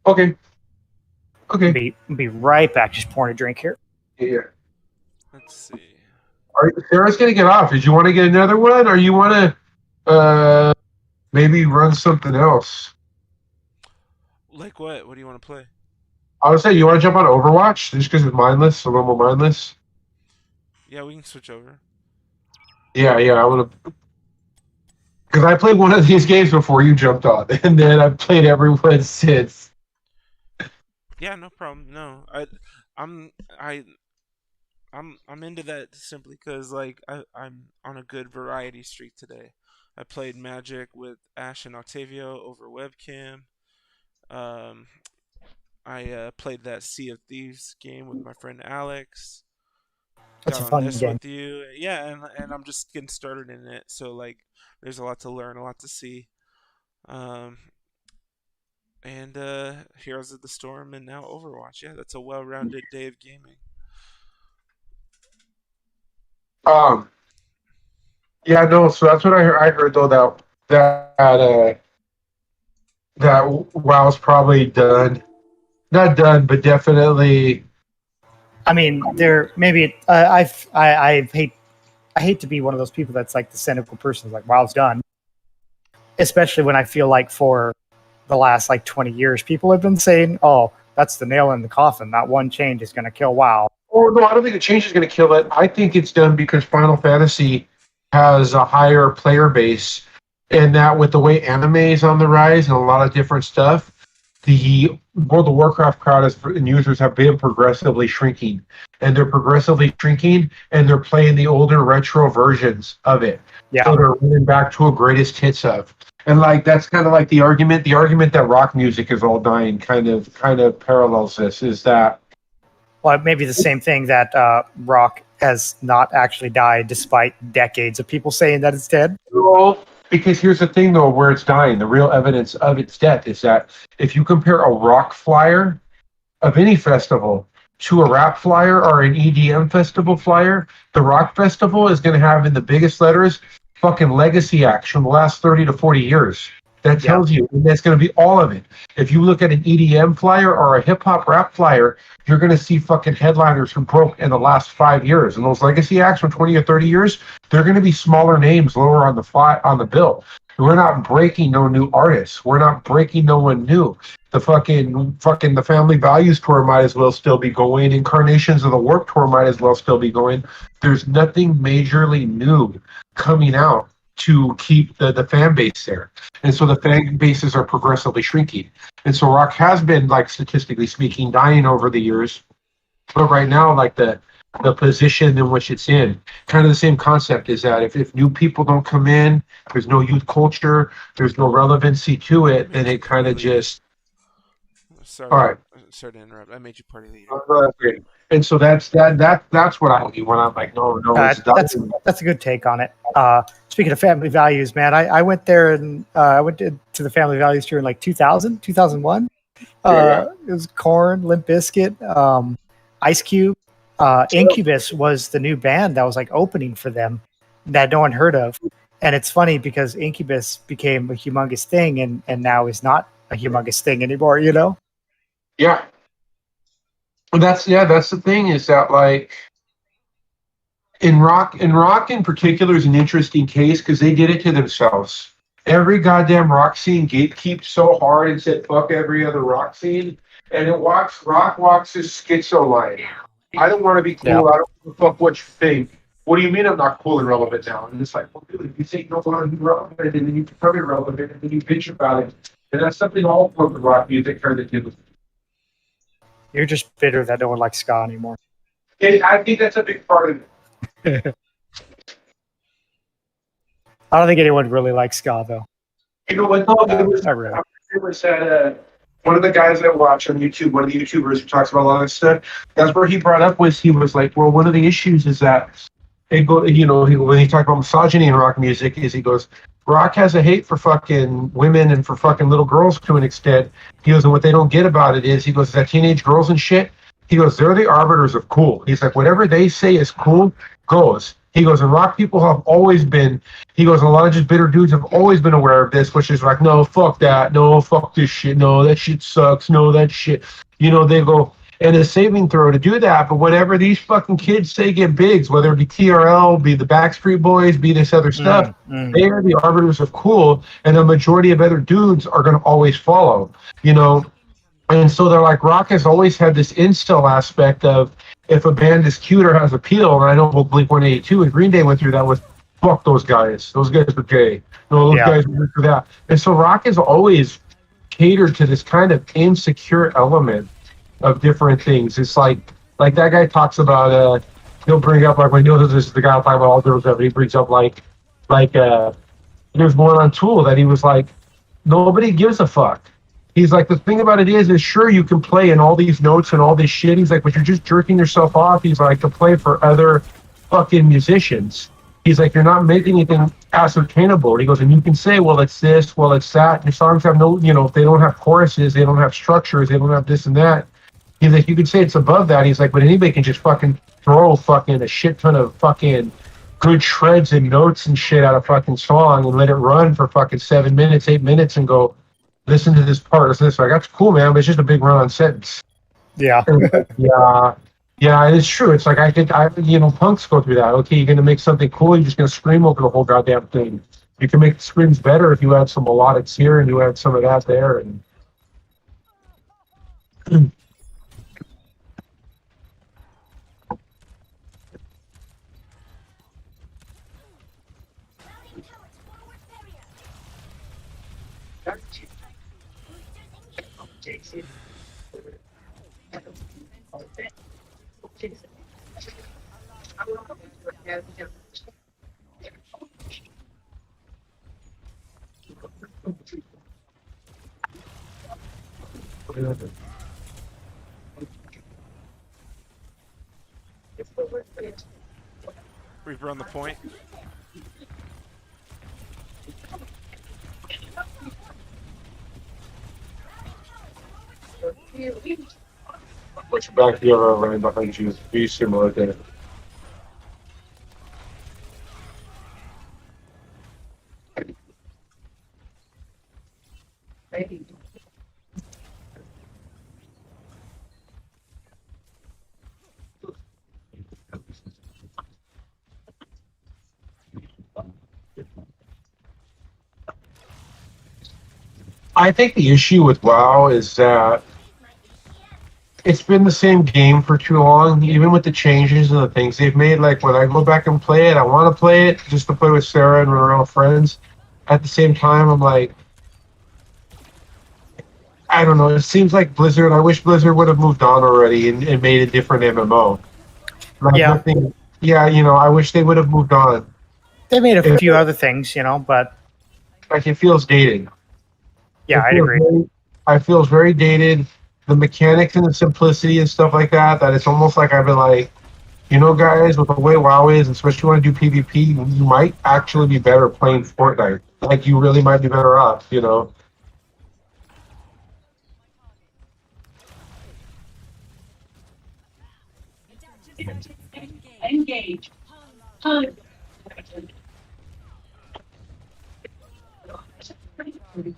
Okay. Okay. Be right back. Just pouring a drink here. Yeah. Let's see. Sarah's gonna get off. Did you want to get another one, or you want to maybe run something else? Like what? What do you want to play? I would say you want to jump on Overwatch just because it's mindless, a little more mindless. Yeah, we can switch over. Yeah, I want to. Because I played one of these games before you jumped on, and then I've played every one since. Yeah, no problem. No, I'm into that simply because like I'm on a good variety streak today. I played Magic with Ash and Octavio over webcam. I played that Sea of Thieves game with my friend Alex. That's Got a on fun this game. with you. Yeah, and I'm just getting started in it. So like, there's a lot to learn, a lot to see. And Heroes of the Storm, and now Overwatch. Yeah, that's a well-rounded day of gaming. Yeah, no. So that's what I heard though, that that WoW's probably done. Not done, but definitely. I mean, there maybe I hate to be one of those people that's like the cynical person, like WoW's done. Especially when I feel like for the last like 20 years, people have been saying, "Oh, that's the nail in the coffin. That one change is going to kill WoW." Oh no, I don't think the change is going to kill it. I think it's done because Final Fantasy has a higher player base, and that with the way anime is on the rise and a lot of different stuff, the World of Warcraft crowd and users have been progressively shrinking, and they're progressively shrinking, and they're playing the older retro versions of it. Yeah. So they're running back to a greatest hits of, and like that's kind of like the argument. The argument that rock music is all dying kind of parallels this. Is that Well, it may be the same thing that rock has not actually died despite decades of people saying that it's dead. well, because here's the thing though, where it's dying, the real evidence of its death is that if you compare a rock flyer of any festival to a rap flyer or an EDM festival flyer, the rock festival is going to have in the biggest letters fucking legacy acts from the last 30 to 40 years. That tells you, and that's going to be all of it. If you look at an EDM flyer or a hip hop rap flyer, you're going to see fucking headliners who broke in the last 5 years. And those legacy acts from 20 or 30 years, they're going to be smaller names lower on the bill. We're not breaking no new artists. We're not breaking no one new. The fucking the Family Values tour might as well still be going. Incarnations of the Warp tour might as well still be going. There's nothing majorly new coming out to keep the fan base there. And so the fan bases are progressively shrinking. And so rock has been, like statistically speaking, dying over the years. But right now, like the position in which it's in, kind of the same concept is that if new people don't come in, there's no youth culture, there's no relevancy to it, then it kind of just... Sorry, All right. Sorry to interrupt. I made you party leader. That's great. And so that's what I mean when I'm like, no, it's That's a good take on it. Speaking of Family Values, man, I went there and I went to the Family Values tour in like 2000, 2001. It was Korn, Limp Bizkit, Ice Cube. Incubus was the new band that was like opening for them that no one heard of. And it's funny because Incubus became a humongous thing and now is not a humongous thing anymore, you know? Yeah. That's the thing is that like in rock in particular is an interesting case because they did it to themselves. Every goddamn rock scene gatekeeped so hard and said fuck every other rock scene, and rock walks this schizo line. I don't want to be cool. Yeah. I don't give a fuck what you think. What do you mean I'm not cool and relevant now? And it's like, well, dude, you say you don't want to be relevant, and then you become irrelevant, and then you bitch about it. And that's something all folk and rock music kind of do. You're just bitter that no one likes ska anymore. I think that's a big part of it. I don't think anyone really likes ska, though. You know what? No, it was at one of the guys I watch on YouTube, one of the YouTubers who talks about a lot of this stuff. That's where he brought up he was like, well, one of the issues is that when he talked about misogyny in rock music, he goes, rock has a hate for fucking women and for fucking little girls to an extent. He goes, and what they don't get about it is, he goes, that teenage girls and shit, he goes, they're the arbiters of cool. He's like, whatever they say is cool goes. He goes, and rock people have always been, he goes, and a lot of just bitter dudes have always been aware of this, which is like, no, fuck that. No, fuck this shit. No, that shit sucks. No, that shit. You know, they go, and a saving throw to do that. But whatever these fucking kids say get bigs, whether it be TRL, be the Backstreet Boys, be this other stuff, they are the arbiters of cool, and the majority of other dudes are going to always follow, you know. And so they're like, rock has always had this incel aspect of if a band is cute or has appeal, and I know Blink-182 and Green Day went through that with, fuck those guys. Those guys were gay. No, those guys were for that. And so rock has always catered to this kind of insecure element of different things. It's like that guy talks about he'll bring up like when he knows this is the guy talking about all girls stuff, he brings up like there's one on Tool that he was like, nobody gives a fuck. He's like, the thing about it is sure you can play in all these notes and all this shit. He's like, but you're just jerking yourself off. He's like, to play for other fucking musicians. He's like, you're not making anything ascertainable. He goes, and you can say, well, it's this, well, it's that. And your songs have no, if they don't have choruses, they don't have structures, they don't have this and that. He's like, you could say it's above that. He's like, but anybody can just fucking throw fucking a shit ton of fucking good shreds and notes and shit out of fucking song and let it run for fucking 7 minutes, 8 minutes and go, listen to this part, listen to this. So I got cool, man, but it's just a big run-on sentence. Yeah. Yeah. Yeah, and it's true. It's like punks go through that. Okay, you're gonna make something cool, you're just gonna scream over the whole goddamn thing. You can make the screams better if you add some melodics here and you add some of that there, and Reaper on the point. put you back the other line behind you. Be similar there. I think the issue with WoW is that it's been the same game for too long, even with the changes and the things they've made. Like when I go back and play it, I want to play it just to play with Sarah and run around with friends. At the same time, I'm like, I don't know. It seems like Blizzard. I wish Blizzard would have moved on already and made a different MMO. Like Yeah. nothing. Yeah, I wish they would have moved on. They made a few other things, but Like it feels dated. yeah, I'd agree. I feels very dated. The mechanics and the simplicity and stuff like that. That it's almost like I've been like, guys, with the way WoW is, especially when you want to do PvP, you might actually be better playing Fortnite. Like you really might be better off. Engage.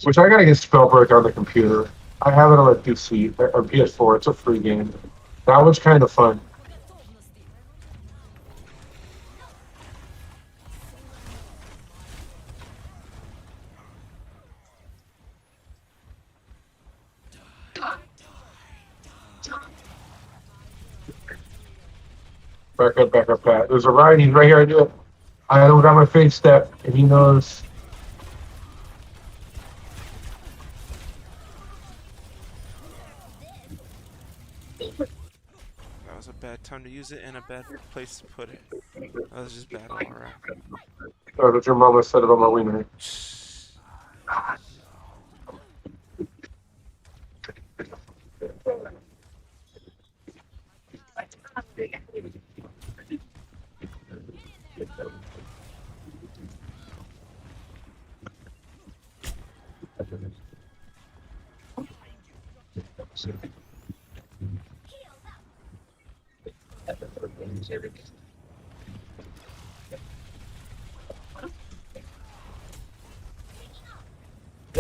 Which I gotta get Spellbreak on the computer. I have it on the PC or PS4. It's a free game. That one's kind of fun. Back up, Pat. There's a Ryan. He's right here. I do it. I don't got my face step, and he knows. That was a bad time to use it and a bad place to put it. That was just bad all around. Oh, that your mama said it on my wiener.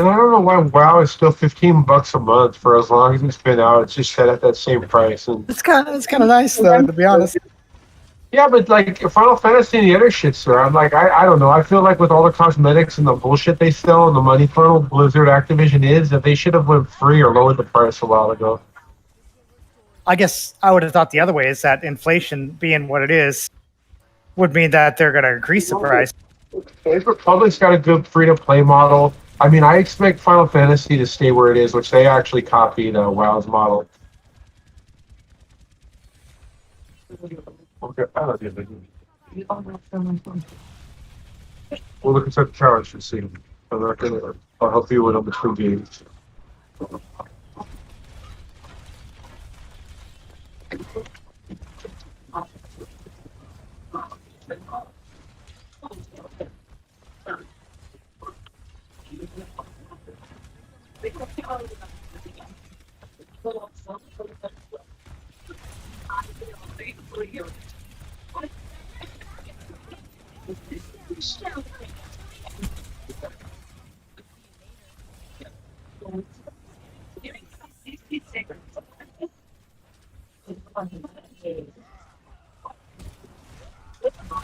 And I don't know why WoW is still $15 a month for as long as it's been out. It's just set at that same price. And It's kind of nice though, to be honest. yeah, but like Final Fantasy and the other shit, sir. I'm like, I don't know. I feel like with all the cosmetics and the bullshit they sell and the money funnel Blizzard Activision is, that they should have went free or lowered the price a while ago. I guess I would have thought the other way is that inflation being what it is would mean that they're going to increase the price. If Republic's got a good free-to-play model, I mean, I expect Final Fantasy to stay where it is, which they actually copied WoW's model. Okay, we'll look at the challenge and see. I'll help you with on the two games.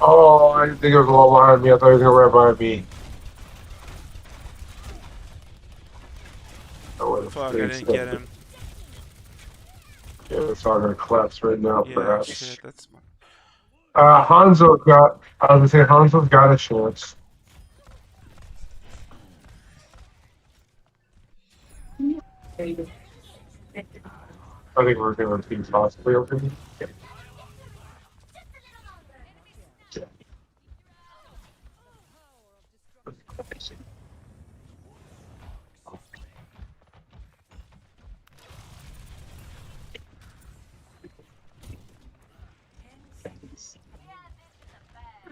Oh, I didn't think it was a little behind me. I thought it was going to right behind me. I would have Fuck, I faced didn't get that. him. Yeah, it's all going to collapse right now, Yeah, perhaps. shit, that's my... Hanzo got. I was going to say, Hanzo's got a chance. I think we're going to be possibly over here.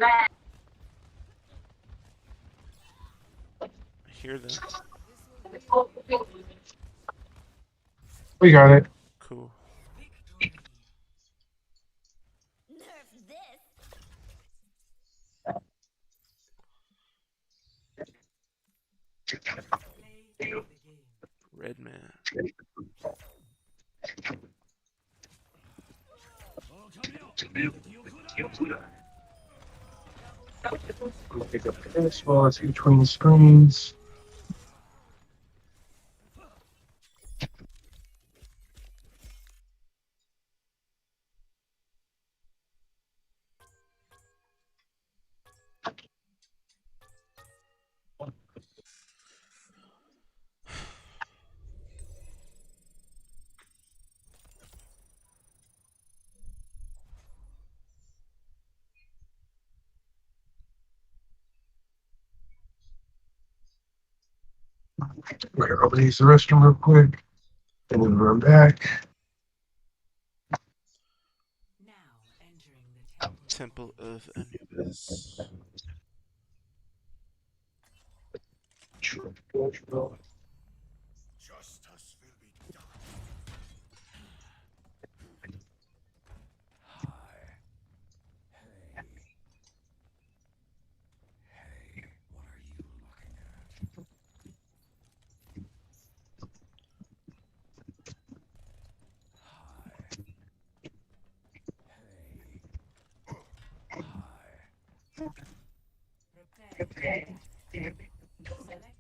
I hear them. We got it. Cool. Nerf this. Red man. Pick up this while it's between screens. We're going to use the restroom real quick. And then run back. Temple of Anubis. Justice will be done. Hey, what are you looking at?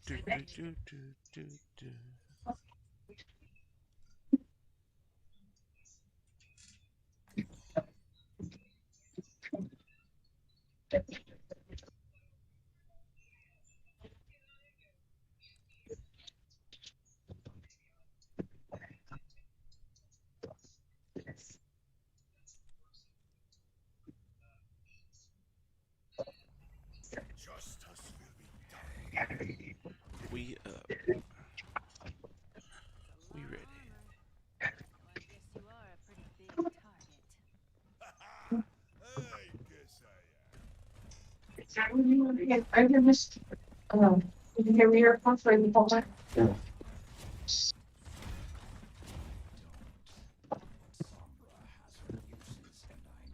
Do, do, do, do, do, do. Justice will be done. We up. We ready. Well, I guess you are a pretty big target. I guess I am. I hear this. You can hear me here constantly the whole time.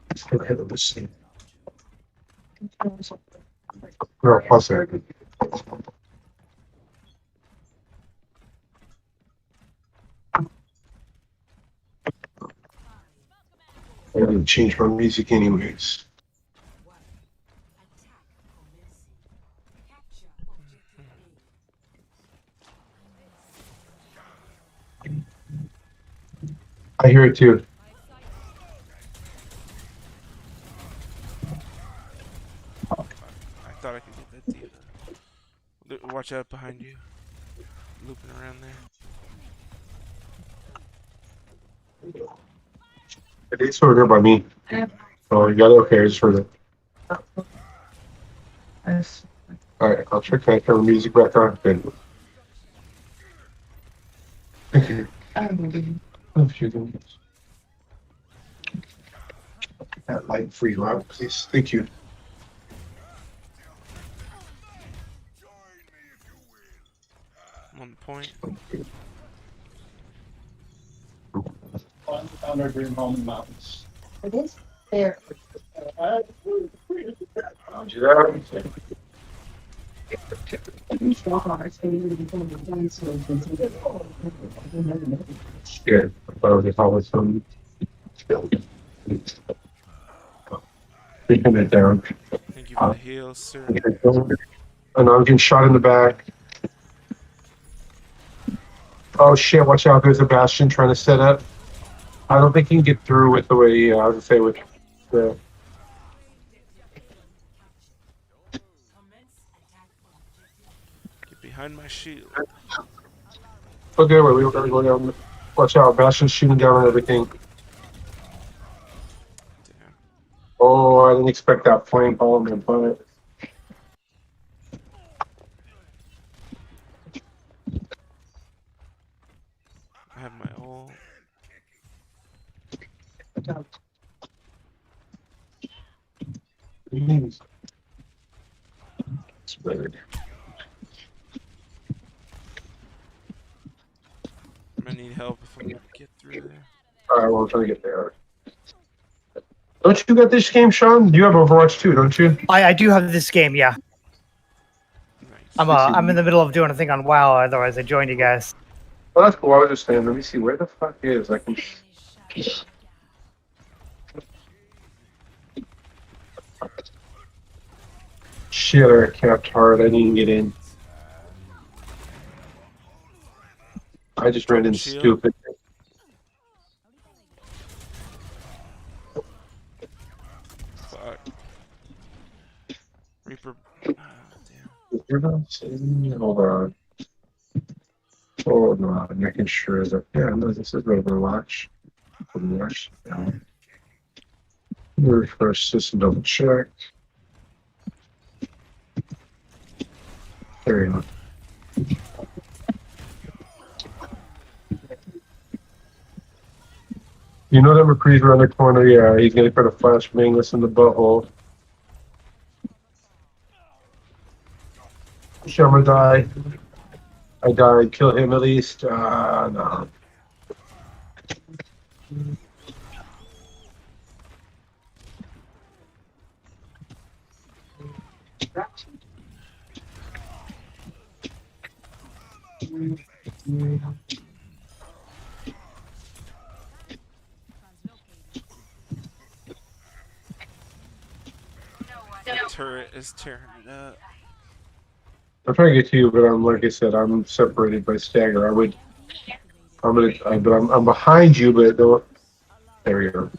Let's look at the scene. We're plus it. I didn't change my music anyways. I hear it too. I thought I could get that diva. Watch out behind you. Looping around there. It's sort of there by me. Oh, you got it? Okay, I just heard it. Alright, I'll check that camera music back on. Good. Thank you. Oh, if you're doing this. That light free route, please. Thank you. I'm on the point. Found our dream home in the mountains. It is there. Found you there. Scared. I thought it was always some. Taking it down. Thank you for the heal, sir. And I'm getting shot in the back. Oh shit, watch out, there's a Bastion trying to set up. I don't think he can get through with the way, I would say, with the... Get behind my shield. Okay, wait, we don't gotta go down. Watch out, Bastion's shooting down on everything. Damn. Oh, I didn't expect that flame bomb to put. I have my ult. It's weird. I'm gonna need help if I'm gonna get through there. Alright, well, I'm trying to get there. Don't you got this game, Sean? You have Overwatch 2, don't you? I do have this game, yeah. Nice. I'm in the middle of doing a thing on WoW, otherwise I joined you guys. Oh, that's cool. I was just saying, let me see, where the fuck is? I can... Shit, I capped hard. I didn't get in. I just ran in Shield. stupid. Fuck. Reaper. Damn. Hold on. Hold on. Making sure that. Yeah, no, this is Overwatch. Overwatch. Refresh this and double check. There you go. You know that McCree's around the corner? Yeah, he's gonna put a flash Mingus in the butthole. I'm gonna die. I died. Kill him at least. No. The turret is tearing it up. I'm trying to get to you, but I'm like I said, I'm separated by stagger. I'm behind you, but don't. There you go.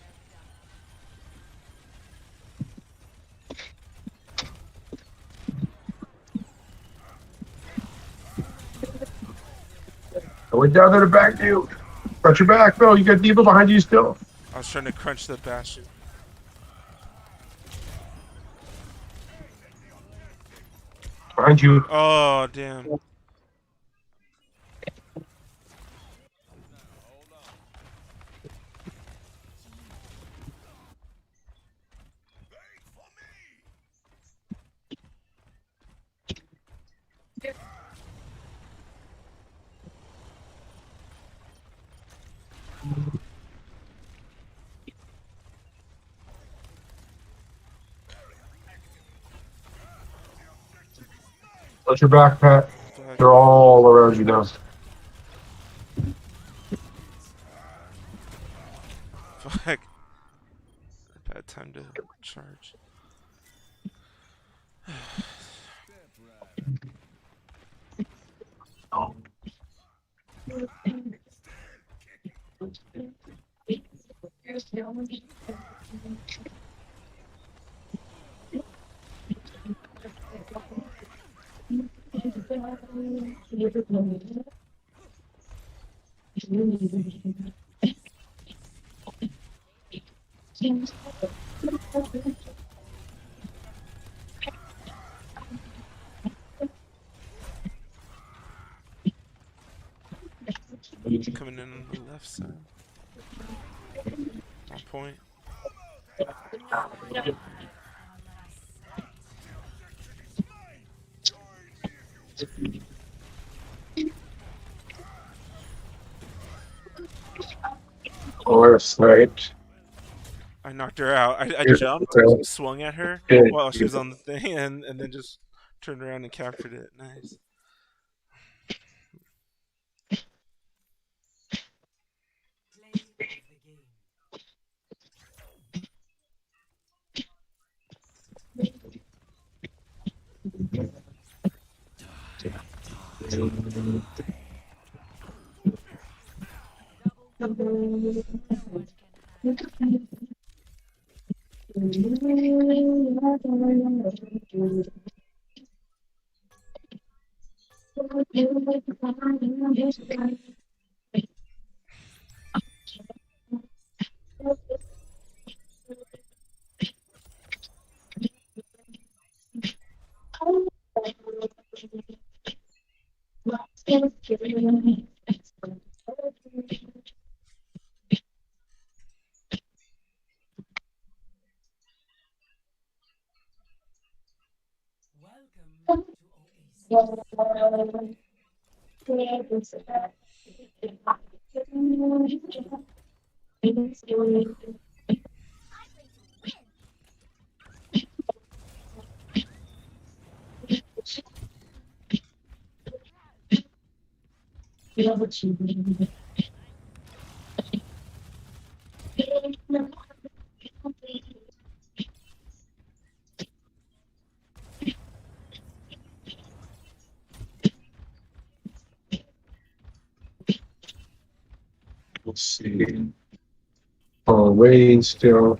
I went down there to back you. Got your back, Phil. You got Diva behind you still. I was trying to crunch the Bastion. Behind you. Oh, damn. Got your back, Pat. Fuck. They're all around you now. Fuck. Bad time to charge. Coming in on the left side. On point. Or sniped. I knocked her out. I jumped, swung at her while she was on the thing, and then just Turned around and captured it. Nice. Let's see. Oh, rain still.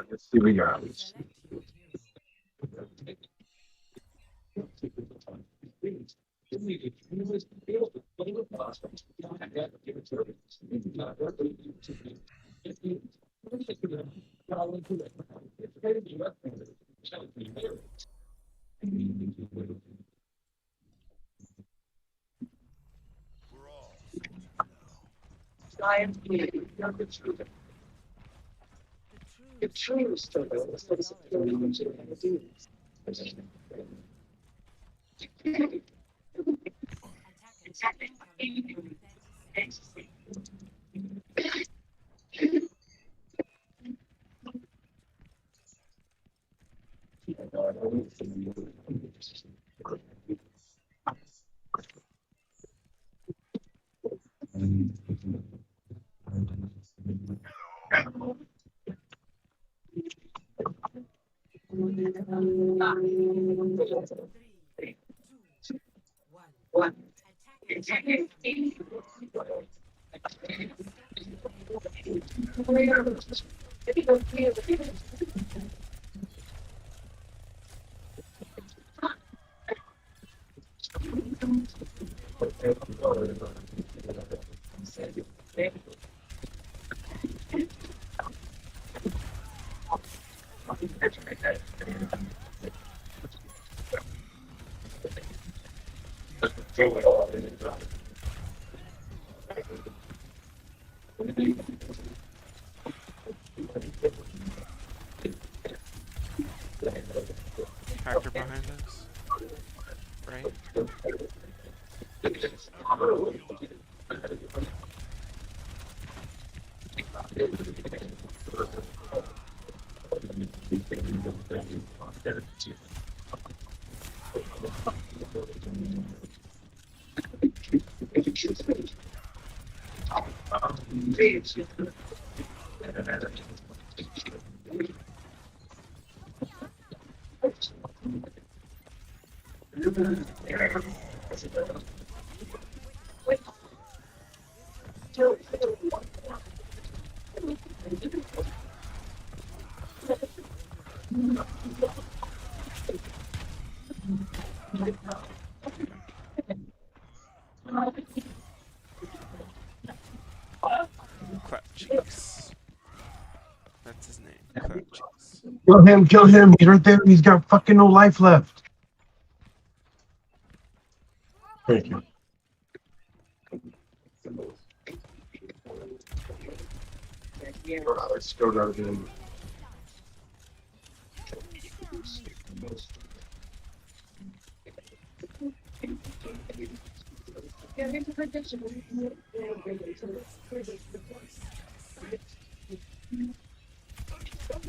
Let's see what we got. We're all soldiers now. The true struggle is what is technology and do. One. Hacker behind us. Right? Clap cheeks. That's his name. Clap cheeks. Kill him, kill him. He's right there. He's got fucking no life left. Thank you. Let's go down here. Fuck,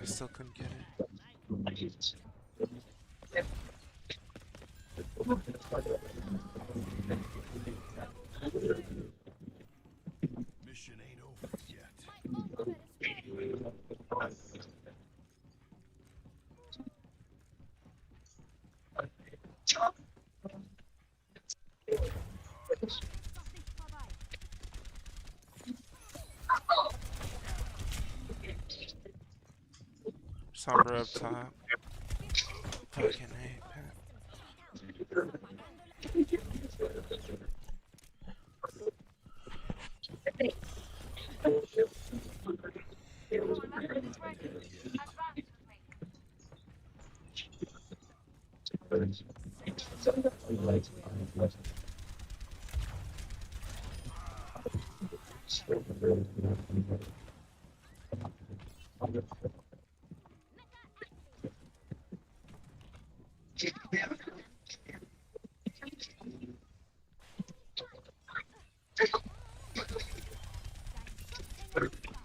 I still couldn't get it. Mission ain't over yet. Sombra up top. Fucking A, Pat.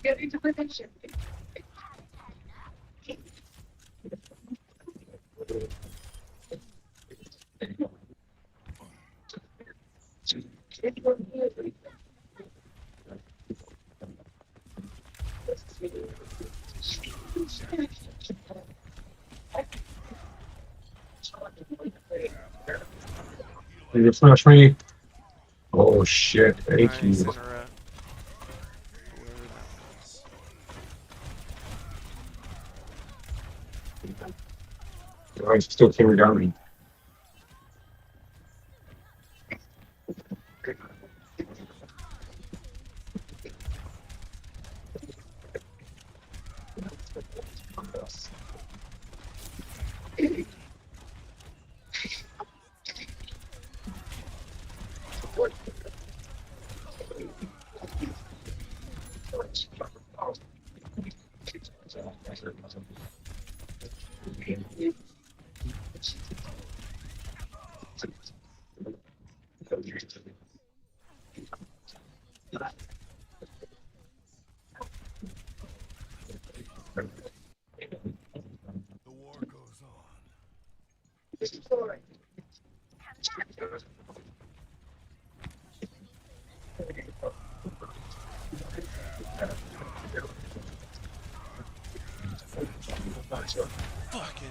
Get into position. You flash me. Oh shit! Thank Nice you. interrupt. Whoever that was. I still came down me. The war goes on. Fucking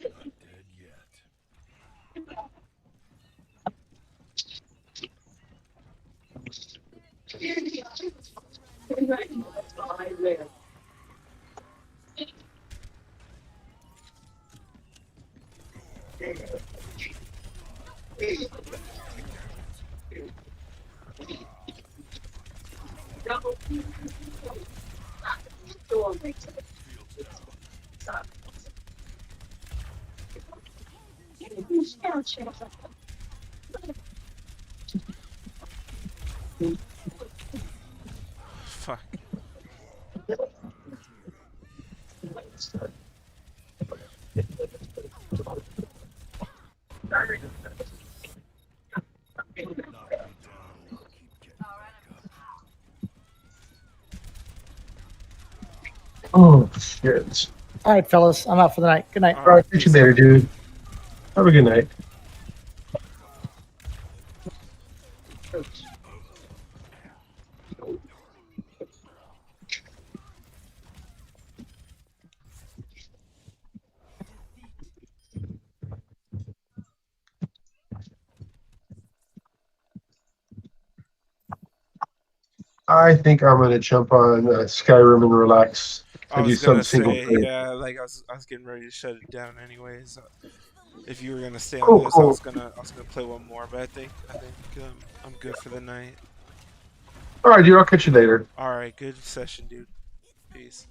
Not dead yet. Fuck. Oh shit! All right, fellas, I'm out for the night. Good night. All right, catch you later, dude. Have a good night. I think I'm gonna jump on Skyrim and relax I and do was some gonna single say, player. yeah, like I was getting ready to shut it down anyways. If you were gonna stay on Cool, this, cool. I was gonna play one more, but I think I'm good for the night. All right, dude. I'll catch you later. All right, good session, dude. Peace.